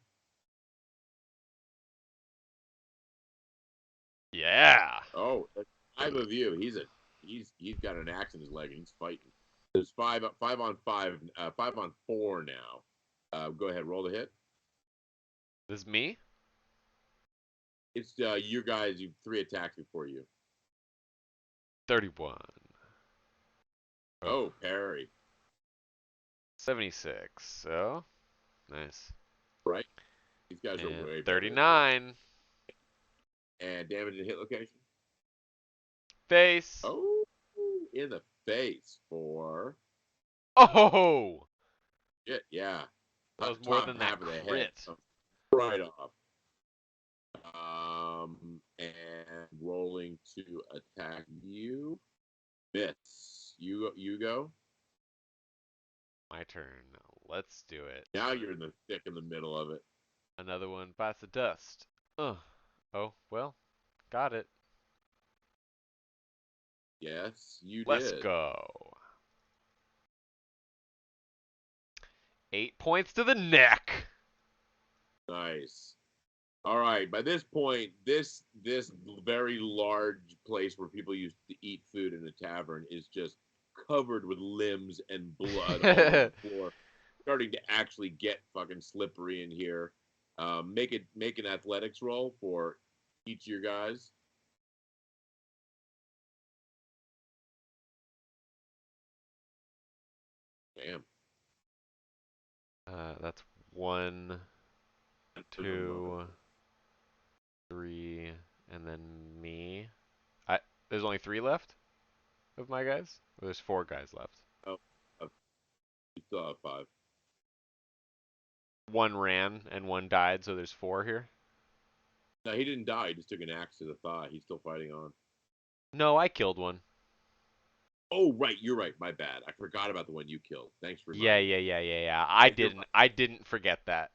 Yeah. Oh, there's 5 of you. He's got an axe in his leg and he's fighting. There's five on five, 5 on 4 now. Go ahead, roll the hit. This is me? It's you guys. You 3 attacks before you. 31. Oh. Oh, parry. 76. So, nice. Right. These guys are And way better than you. 39. And damage and hit location. Face. Oh, in the face for Oh! shit. Yeah, That was more top than that half of the head, crit. right off. And rolling to attack you. Miss. You go. My turn. Let's do it. Now you're in the thick in the middle of it. Another one bites the dust. Ugh. Oh, well, got it. Yes, you Let's did. go. 8 points to the neck. Nice. All right. By this point, this very large place where people used to eat food in a tavern is just covered with limbs and blood all over the floor. Starting to actually get fucking slippery in here. Make an athletics roll for each of your guys. Damn. That's 1, 2, 3, and then me. There's only 3 left of my guys? Or there's 4 guys left. Oh, you still have 5. 1 ran and 1 died, so there's 4 here. No, he didn't die. He just took an axe to the thigh. He's still fighting on. No, I killed one. Oh, right. You're right. My bad. I forgot about the one you killed. Thanks for Yeah, reminding yeah, me. yeah, yeah, yeah. I Thanks for didn't. I didn't forget that.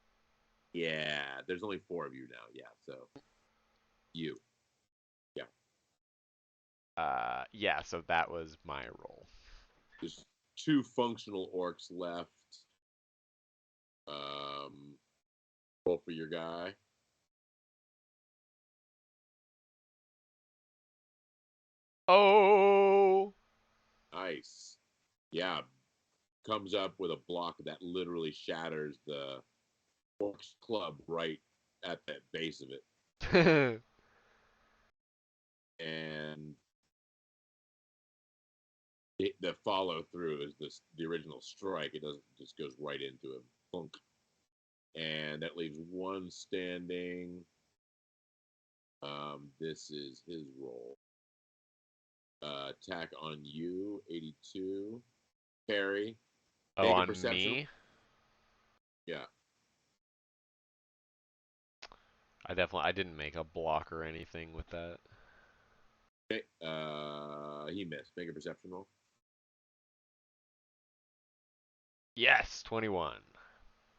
Yeah, there's only 4 of you now. Yeah, so you. Yeah, Yeah. So that was my role. there's 2 functional orcs left. Um, Roll for your guy. Oh. Nice. Yeah, comes up with a block that literally shatters the Orcs club right at the base of it. And the follow through is the original strike. It doesn't just goes right into him. Plunk. And that leaves one standing. This is his roll. Attack on you, 82. Parry. Oh, Make a on perception. me? Yeah. I didn't make a block or anything with that. Okay. He missed. Make a perception roll. Yes, 21.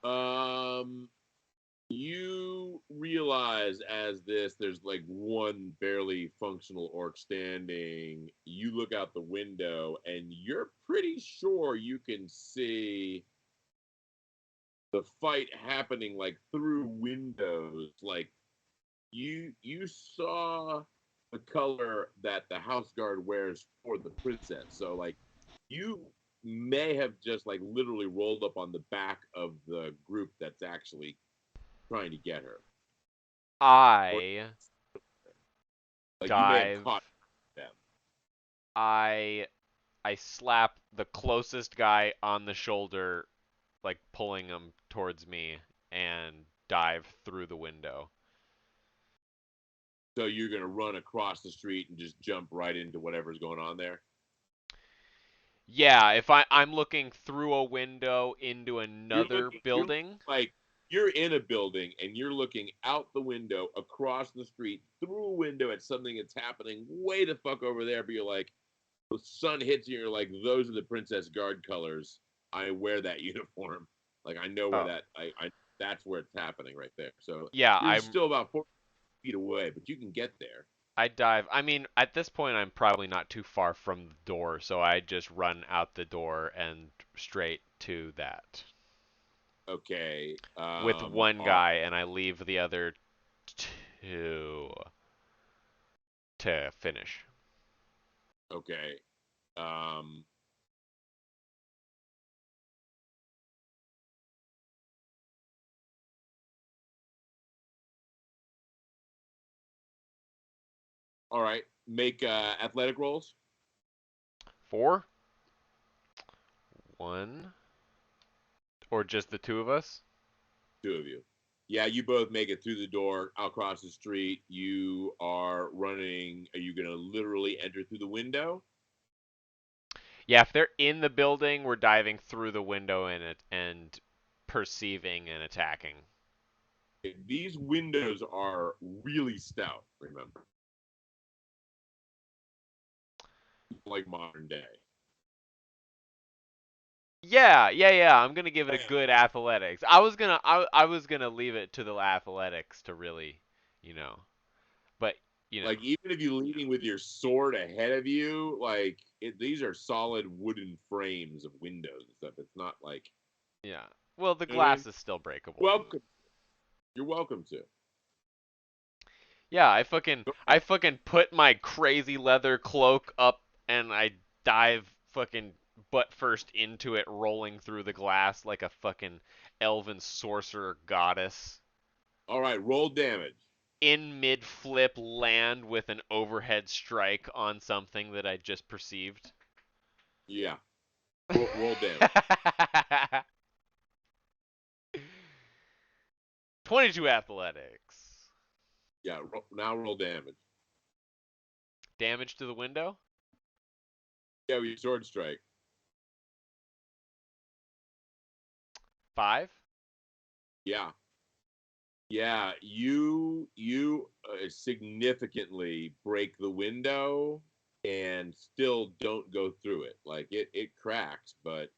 Um, you realize as there's like one barely functional orc standing. You look out the window and you're pretty sure you can see the fight happening like through windows. Like you saw the color that the house guard wears for the princess. So like you may have just like literally rolled up on the back of the group that's actually trying to get her. Or I like you may have dive. caught them. I I slap the closest guy on the shoulder, like pulling him towards me, and dive through the window. So you're gonna run across the street and just jump right into whatever's going on there. Yeah, if I'm looking through a window into another You're building. like you're in a building and you're looking out the window across the street through a window at something that's happening way the fuck over there. But you're like, the sun hits you. And you're like, those are the Princess Guard colors. I wear that uniform. Like I know where Oh, I that's where it's happening right there. So yeah, you're still about 4 feet away, but you can get there. I dive. I mean, at this point, I'm probably not too far from the door, so I just run out the door and straight to that Okay. with one guy, and I leave the other two to finish. Okay. Um, all right. Make athletic rolls. 4, 1, or just the two of us? Two of you. Yeah, you both make it through the door, out across the street. You are running. Are you going to literally enter through the window? Yeah, if they're in the building, we're diving through the window and perceiving and attacking. These windows are really stout, remember, like modern day. Yeah. I'm gonna give it a good athletics. I was gonna leave it to the athletics to really, you know, but you know, Like, even if you're leading with your sword ahead of you, like, these are solid wooden frames of windows and stuff. It's not like, yeah. Well, the you know what I mean? glass is still breakable. Welcome. You're welcome to. Yeah, I fucking put my crazy leather cloak up and I dive fucking butt first into it, rolling through the glass like a fucking elven sorcerer goddess. All right, roll damage. In mid flip, land with an overhead strike on something that I just perceived. Yeah, roll damage. 22 athletics. Yeah, now roll damage. Damage to the window? Yeah, with your sword strike. 5? Yeah, yeah. You significantly break the window and still don't go through it. Like it cracks, but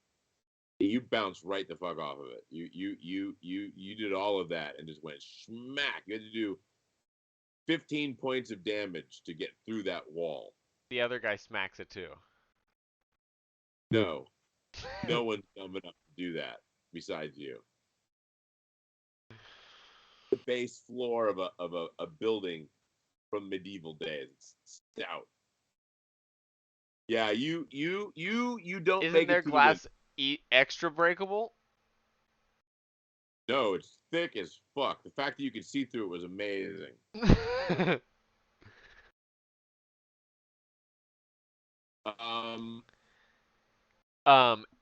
you bounce right the fuck off of it. You did all of that and just went smack. You had to do 15 points of damage to get through that wall. The other guy smacks it too. No, no one's dumb enough to do that besides you. the base floor of a building from medieval days. It's stout. Yeah, you don't Isn't make their it to the window. glass extra breakable? No, it's thick as fuck. The fact that you could see through it was amazing. Um,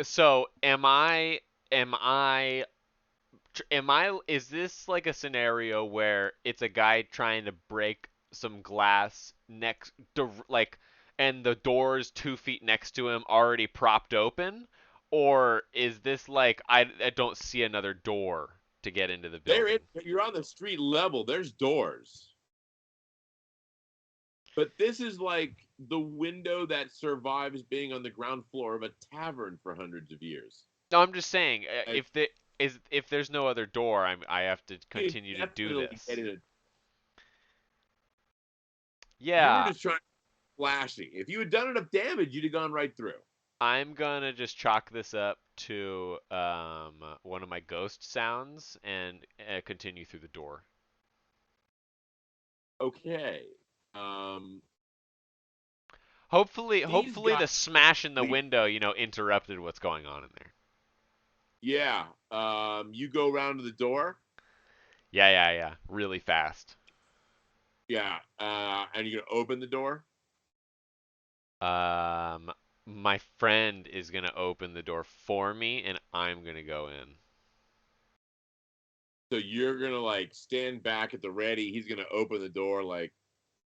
So is this like a scenario where it's a guy trying to break some glass like, and the door's 2 feet next to him already propped open? Or is this like, I don't see another door to get into the building? you're on the street level. There's doors. But this is like the window that survives being on the ground floor of a tavern for hundreds of years. No, I'm just saying, Like, if there's no other door, I have to you continue to do definitely this. get it. You were Yeah, just trying to flashy. If you had done enough damage, you'd have gone right through. I'm gonna just chalk this up to one of my ghost sounds and continue through the door. Okay. Um, these Hopefully guys, the smash in the window, interrupted what's going on in there. yeah. You go around to the door. Yeah. Really fast. Yeah. And you're gonna open the door. Um, my friend is gonna open the door for me, and I'm gonna go in. So you're gonna like stand back at the ready. He's gonna open the door. Like,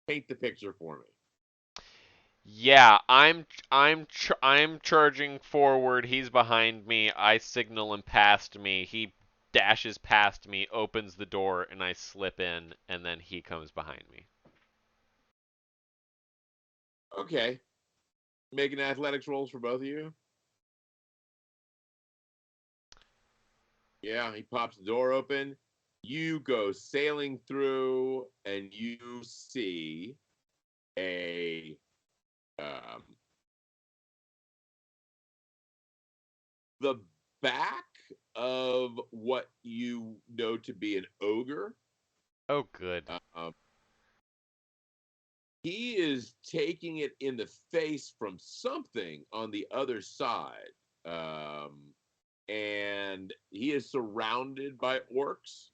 paint the picture for me. Yeah, I'm charging forward. He's behind me. I signal him past me. He dashes past me, opens the door, and I slip in, and then he comes behind me. Okay. Making athletics rolls for both of you. Yeah, he pops the door open. You go sailing through, and you see a um, the back of what you know to be an ogre. Oh, good. Um, he is taking it in the face from something on the other side. And he is surrounded by orcs.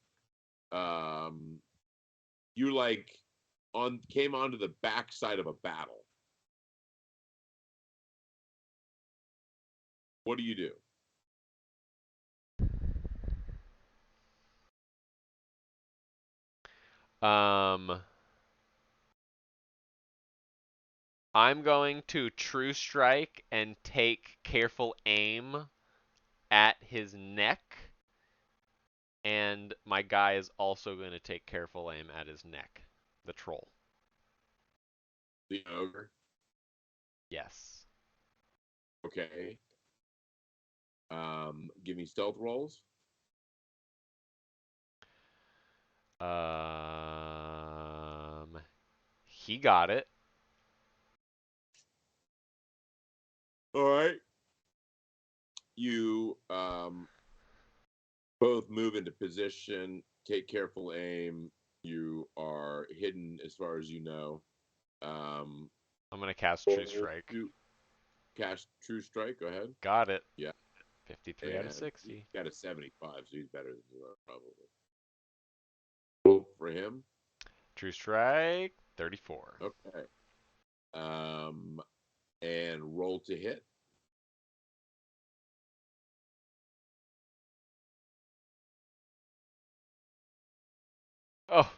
Um, you like on came onto the backside of a battle. What do you do? Um, I'm going to true strike and take careful aim at his neck, and my guy is also going to take careful aim at his neck, the troll. The ogre. Yes. Okay. Give me stealth rolls. He got it. All right. You both move into position, take careful aim. You are hidden as far as you know. Um, I'm gonna cast True Strike. you cast True Strike. Go ahead. Got it. Yeah. 53 out of And he 60. got a 75, so he's better than you are, probably. Roll for him. True Strike, 34. Okay. Um, and roll to hit. Oh,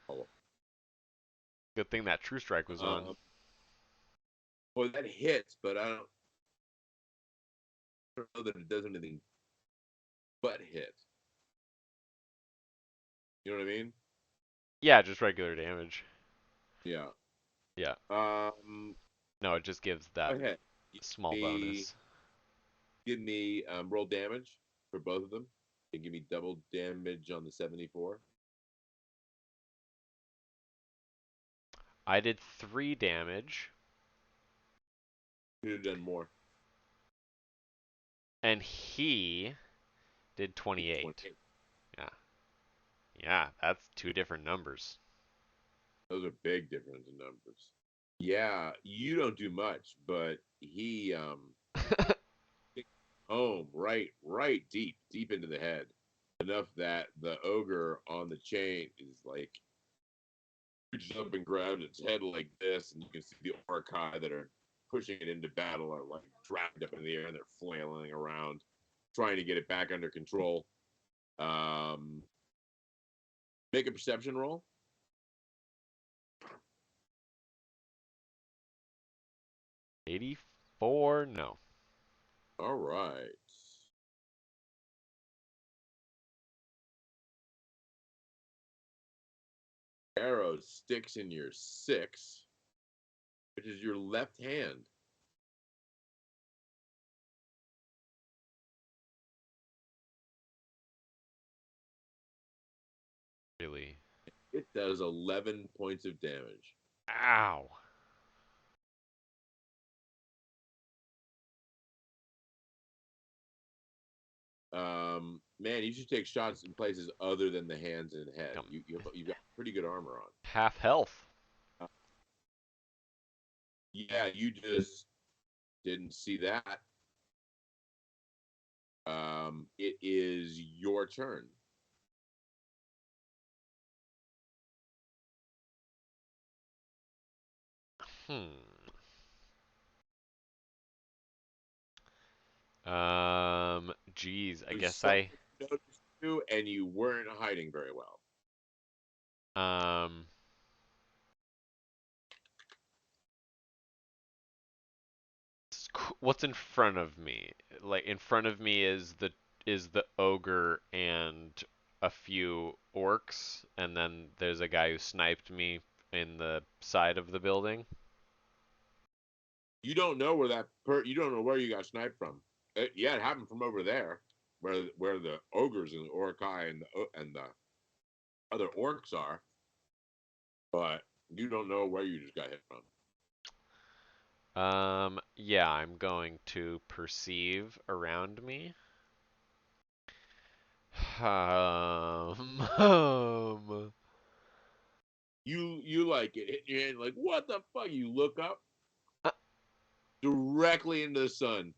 Oh, good thing that True Strike was on. well, that hits, but I don't know that it does anything but hit. You know what I mean? Yeah, just regular damage. Yeah. Yeah. Um, No, it just gives Go that ahead. small Me, bonus. give me roll damage for both of them, and give me double damage on the 74. I did 3 damage, Could have done more. and he did 28. 28. Yeah. Yeah, that's two different numbers. Those are big difference in numbers. Yeah, you don't do much, but he kicked home right deep into the head. Enough that the ogre on the chain is like reaches up and grabs its head like this, and you can see the orcai that are pushing it into battle are like dragged up in the air and they're flailing around, trying to get it back under control. Um, Make a perception roll. 84? No. All right. Arrow sticks in your six, which is your left hand. Really? It does 11 points of damage. Ow. Man, you should take shots in places other than the hands and head. Um, You've got pretty good armor half health. on. Yeah, you just didn't see that. It is your turn. Hmm. Geez, I There's guess something you noticed too, and you weren't hiding very well. um, what's in front of me? Like in front of me is the ogre and a few orcs, and then there's a guy who sniped me in the side of the building. You don't know you don't know where you got sniped from. Yeah, it happened from over there, where the ogres and the orcai and the other orcs are, but you don't know where you just got hit from. Yeah, I'm going to perceive around me. Um, You like it hit your hand like what the fuck? You look up directly into the sun,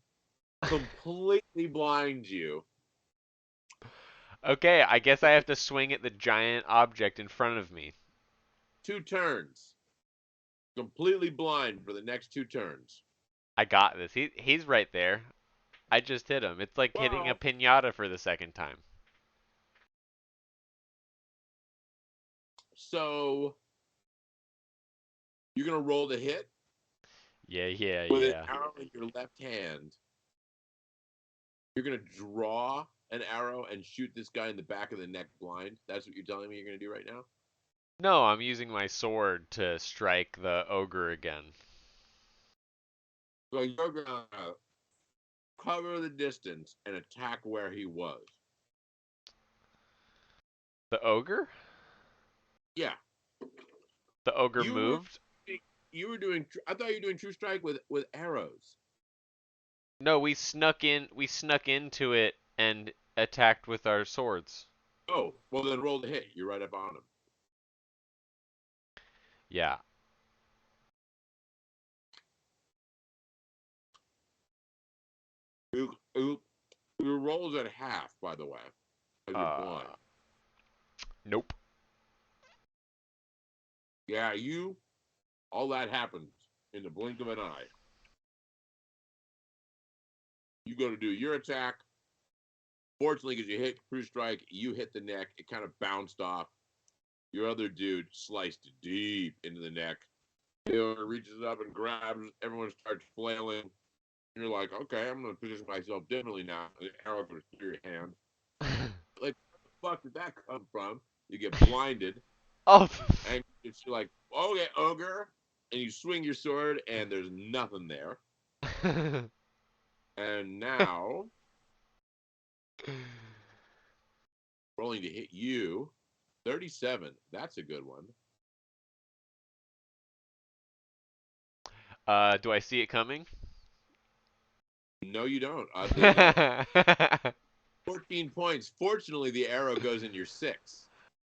completely blinds you. okay, I guess I have to swing at the giant object in front of me. 2 turns, completely blind for the next 2 turns. I got this. He's right there. I just hit him. It's like hitting a Well, pinata for the second time. so you're gonna roll the hit Yeah, yeah, with an yeah. arrow in your left hand. You're gonna draw an arrow and shoot this guy in the back of the neck blind. That's what you're telling me you're gonna do right now. No, I'm using my sword to strike the ogre again. So you're gonna cover the distance and attack where he was. The ogre? Yeah, The ogre you were moved? you were doing. I thought you were doing true strike with arrows. No, we snuck into it and attacked with our swords. Oh, well then roll the hit. You're right up on him. Yeah. Your roll's at half, by the way, because you're blind. Uh, nope. Yeah, all that happens in the blink of an eye. You go to do your attack. Fortunately, because you hit true strike, you hit the neck. It kind of bounced off. Your other dude sliced deep into the neck. Taylor reaches up and grabs. Everyone starts flailing. You're like, okay, I'm going to position myself differently now. The arrow goes through your hand. Like, where the fuck did that come from? You get blinded, Oh. and you're like, okay, ogre. And you swing your sword, and there's nothing there. And now, rolling to hit you, 37. That's a good one. Do I see it coming? No, you don't. Oddly enough, 14 points. Fortunately, the arrow goes in your six.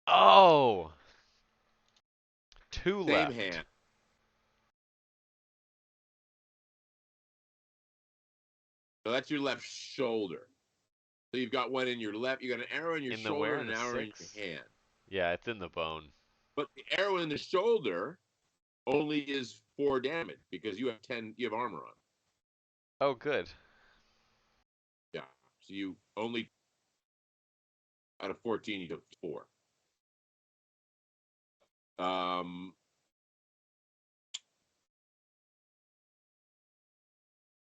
Oh, two Same left. hand. So that's your left shoulder. So you've got one in your left. You got an arrow in your In the shoulder where and in an the arrow in your six? hand. Yeah, it's in the bone. But the arrow in the shoulder only is 4 damage because you have 10. You have armor on. Oh, good. Yeah. So you only out of 14 you took 4. Um.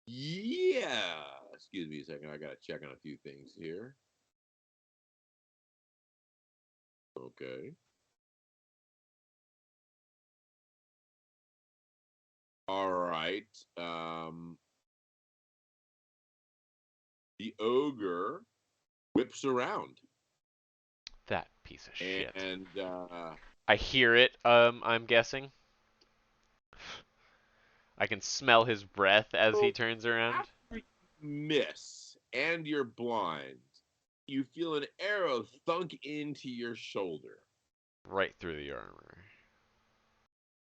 Yeah. Excuse me a second. I gotta check on a few things here. Okay. All right. The ogre whips around That piece of shit. and I hear it, I'm guessing. I can smell his breath as he so turns around. after you miss and you're blind, you feel an arrow thunk into your shoulder. Right through the armor.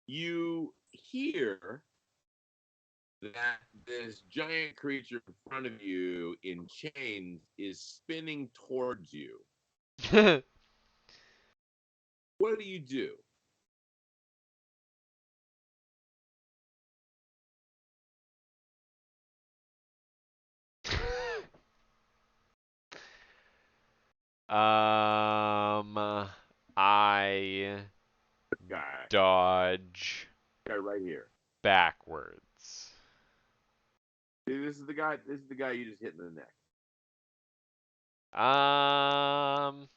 You hear that this giant creature in front of you in chains is spinning towards you. What do you do? I Guy, dodge guy right here. backwards. See, this is the guy. This is the guy you just hit in the neck. Um,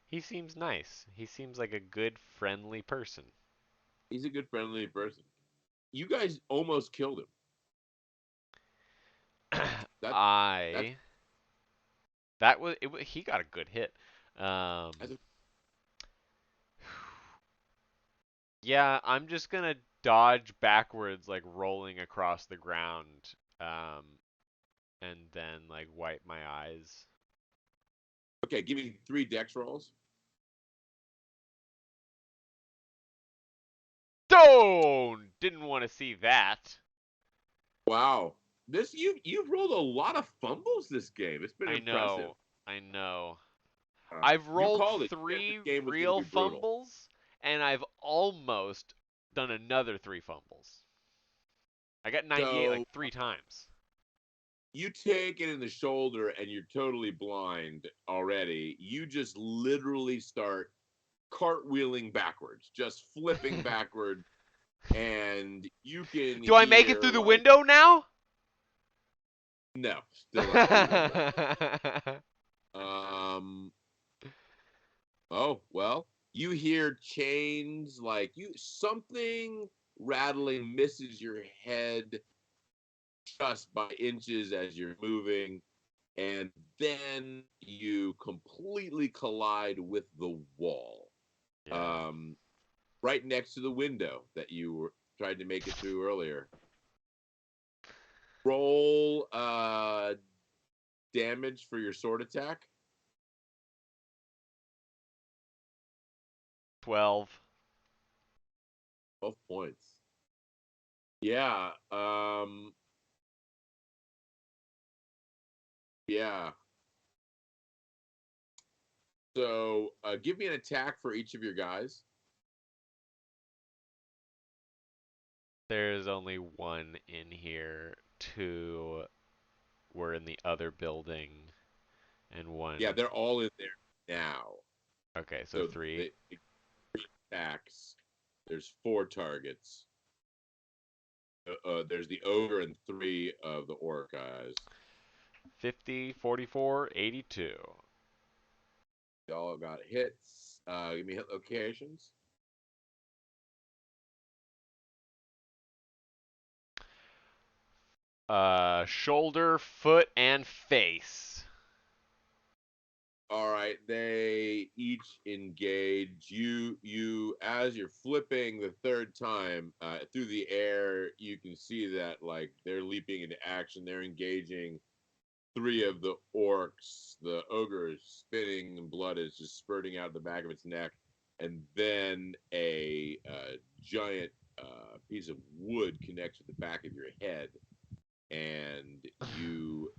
he seems nice. He seems like a good, friendly person. He's a good, friendly person. You guys almost killed him. That that's I that was it. He got a good hit. that's a, Yeah, I'm just gonna dodge backwards, like rolling across the ground, um, and then like wipe my eyes. okay. Give me 3 dex rolls. Don't! Didn't want to see that. Wow, this you've rolled a lot of fumbles this game. It's been I impressive. know, I know. I've You rolled called it. You said this three game was going to real be brutal. fumbles, and I've almost done another three fumbles. I got 98 So like 3 times. you take it in the shoulder and you're totally blind already. You just literally start cartwheeling backwards, just flipping backward, and you can Do I make it hear through the like window now? no, still not through the window. Um. Oh well, you hear chains like you something rattling misses your head just by inches as you're moving, and then you completely collide with the wall. Yeah. Um, right next to the window that you were tried to make it through earlier. Roll damage for your sword attack. 12. 12 points. Yeah. Yeah. So give me an attack for each of your guys. There's only one in here. Two were in the other building, and one. Yeah, they're all in there now. Okay, so So three. the attacks. There's 4 targets. There's the ogre and 3 of the orc guys. 50, 44, 82. They all got hits. Give me hit locations. Shoulder, foot, and face. All right, they each engage you as you're flipping the third time through the air. You can see that like they're leaping into action. They're engaging. three of the orcs. The ogre is spinning, and blood is just spurting out of the back of its neck. And then a giant piece of wood connects with the back of your head, and you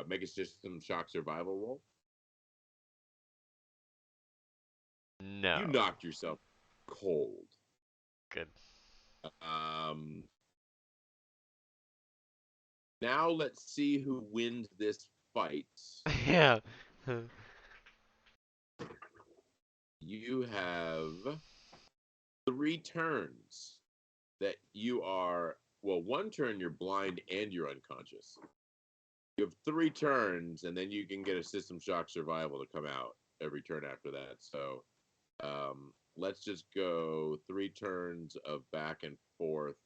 make a system shock survival roll. You No. knocked yourself cold. Good. Now let's see who wins this fight. Yeah. You have 3 turns that you are, well, 1 turn you're blind and you're unconscious. You have 3 turns, and then you can get a system shock survival to come out every turn after that. So let's just go 3 turns of back and forth.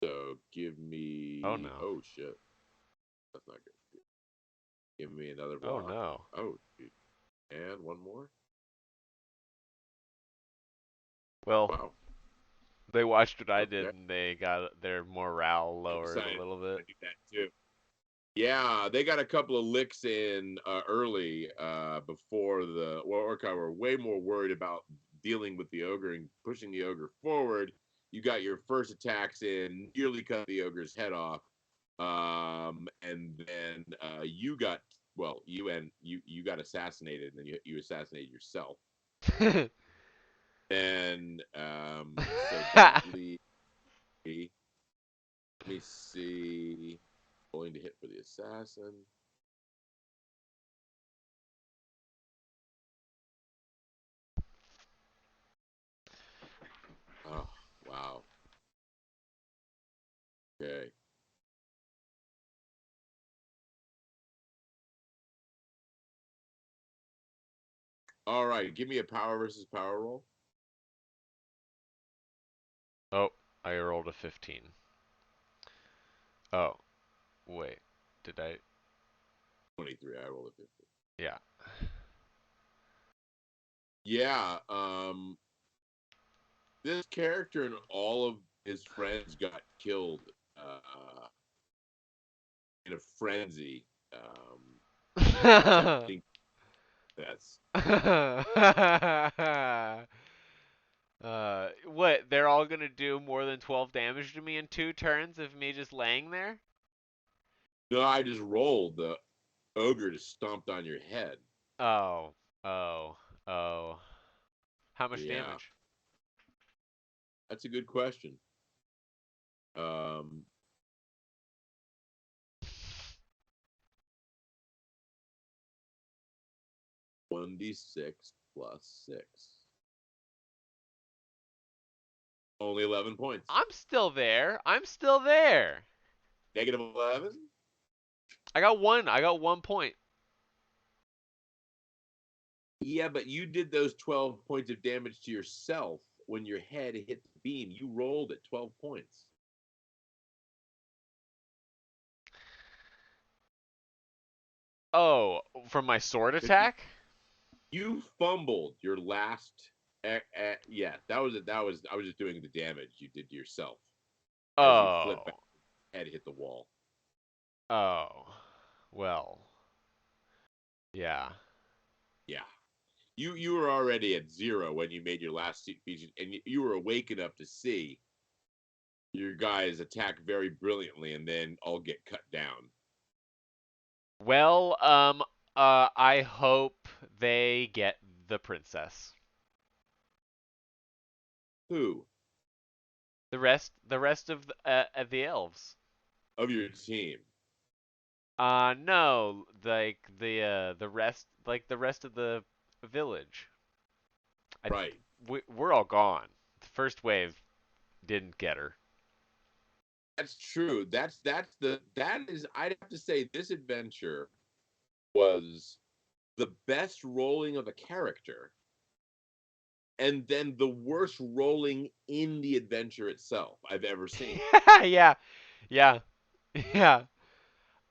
So give me. Oh no. Oh shit, that's not good. Give me another Oh block. no. Oh, dude. And one more. Well, Wow. they watched what I did Okay. and they got their morale I lowered a decided little bit. to do that too. Yeah, they got a couple of licks in early before the Orca were way more worried about dealing with the ogre and pushing the ogre forward. You got your first attacks in, nearly cut the ogre's head off, and then you got you got assassinated, and then you assassinated yourself. And so that leaves me. Let me see. Going to hit for the assassin. Oh, wow. Okay. All right. Give me a power versus power roll. Oh, I rolled a 15. Oh, wait. Did I? 23. I rolled a 50. Yeah. Yeah. This character and all of his friends got killed in a frenzy. Attempting this. What? They're all gonna do more than 12 damage to me in 2 turns of me just laying there? No, I just rolled. The ogre just stomped on your head. Oh, oh, oh. How much Yeah. damage? That's a good question. Um, 1d6 plus 6. Only 11 points. I'm still there. I'm still there. Negative 11? I got one. I got 1 point. Yeah, but you did those 12 points of damage to yourself when your head hit the beam. You rolled at 12 points. Oh, from my sword attack? You fumbled your last. Yeah, that was it. That was I was just doing the damage you did to yourself as you flip back, Oh. head hit the wall. Oh. Well. Yeah. Yeah, you were already at 0 when you made your last feature, and you were awake enough to see your guys attack very brilliantly and then all get cut down. Well, I hope they get the princess. Who The rest of the elves. of your team? No, like the rest of the village. I, Right. we're all gone. The first wave didn't get her. That's true. That is I'd have to say this adventure was the best rolling of a character and then the worst rolling in the adventure itself I've ever seen. Yeah, yeah, yeah.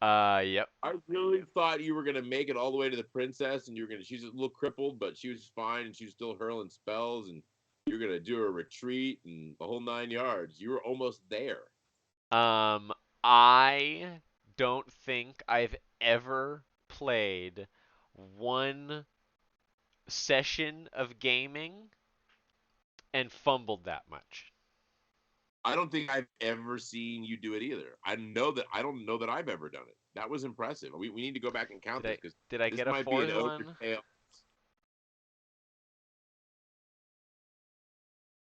Yep. I really thought you were gonna make it all the way to the princess, and she's a little crippled, but she was fine, and she was still hurling spells, and you're gonna do a retreat and the whole 9 yards. You were almost there. Um, I don't think I've ever played one session of gaming and fumbled that much. I don't think I've ever seen you do it either. I don't know that I've ever done it. That was impressive. We need to go back and count Did this I because did I this get a might be an fourth ogre one? tale.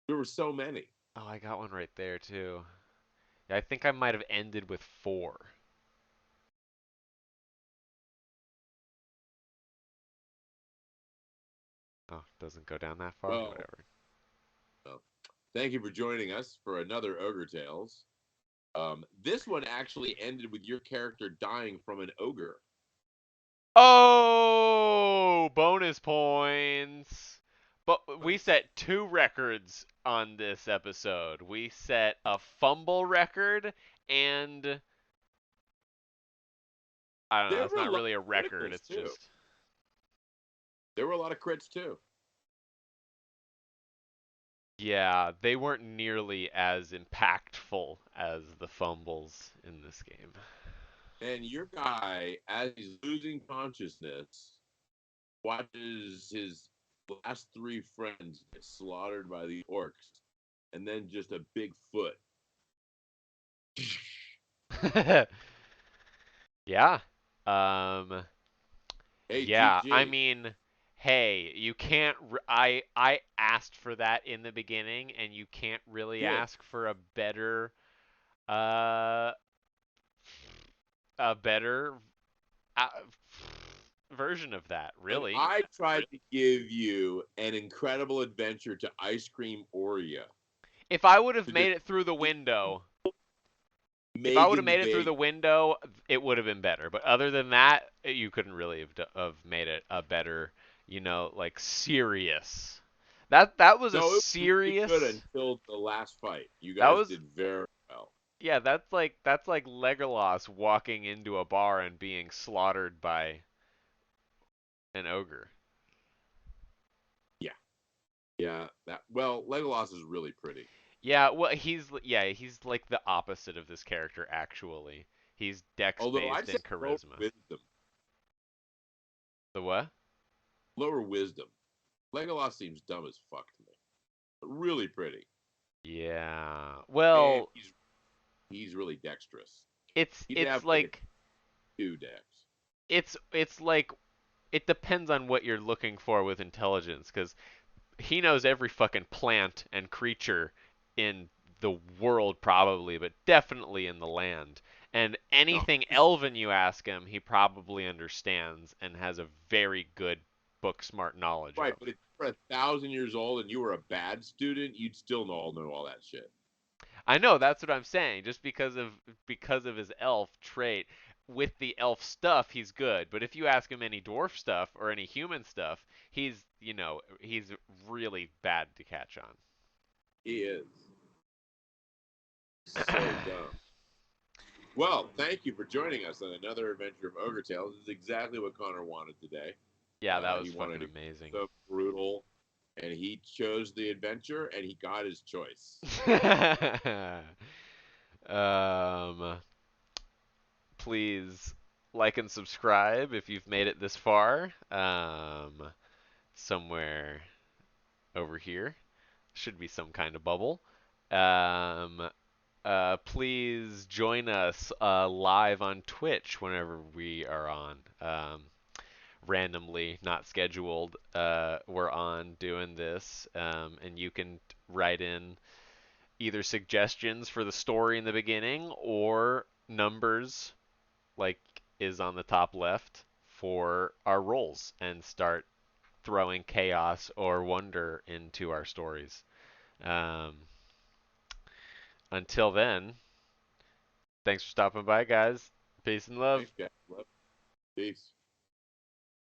There were so many. Oh, I got one right there too. Yeah, I think I might have ended with four. Oh, doesn't go down that far? Well, Whatever. well, thank you for joining us for another Ogre Tales. This one actually ended with your character dying from an ogre. Oh, bonus points. But we Nice. set two records on this episode. We set a fumble record and I don't know, There it's were a not lot really a of record. criticals It's too. just There were a lot of crits too. yeah, they weren't nearly as impactful as the fumbles in this game. And your guy, as he's losing consciousness, watches his last three friends get slaughtered by the orcs, and then just a big foot. Yeah. Um Hey, Yeah, I GG. mean, hey, you can't. I asked for that in the beginning, and you can't really Did. ask for uh, a better uh, version of that, And really. I tried to give you an incredible adventure to Ice Cream Oreo If I would have to made it through the window, if I would have Megan the made it through Big. the window, it would have been better. But other than that, you couldn't really have made it a better, like serious. That was a No, it was really good serious. until the last fight. You That guys was did very well. Yeah, that's like Legolas walking into a bar and being slaughtered by an ogre. Yeah, yeah. That well, Legolas is really pretty. Yeah, well he's like the opposite of this character actually. He's dex Although I'd based say and charisma. The what? lower wisdom. Legolas seems dumb as fuck to me. But really pretty, Yeah. and Well, he's really dexterous. it's He'd it's have like a like two dex. it's like it depends on what you're looking for with intelligence cuz he knows every fucking plant and creature in the world probably, but definitely in the land. And No, anything elven you ask him, he probably understands and has a very good book smart knowledge right, of. but if you're 1,000 years old and you were a bad student, you'd still know all that shit. I know that's what I'm saying. Just because of his elf trait, with the elf stuff, he's good. But if you ask him any dwarf stuff or any human stuff, he's really bad to catch He is so on. dumb. Well, thank you for joining us on another adventure of Ogre Tales. This is exactly what Connor wanted today. Yeah, that was He fucking wanted to amazing. so brutal, and he chose the adventure, and he got his choice. um, Please like and subscribe if you've made it this far. Somewhere over here should be some kind of bubble. Um, Please join us live on Twitch whenever we are on. Randomly, not scheduled. We're on doing this, and you can write in either suggestions for the story in the beginning or numbers, like is on the top left, for our rolls and start throwing chaos or wonder into our stories. Um, until then, thanks for stopping by, guys. Peace and love. Thanks, guys. Love. Peace.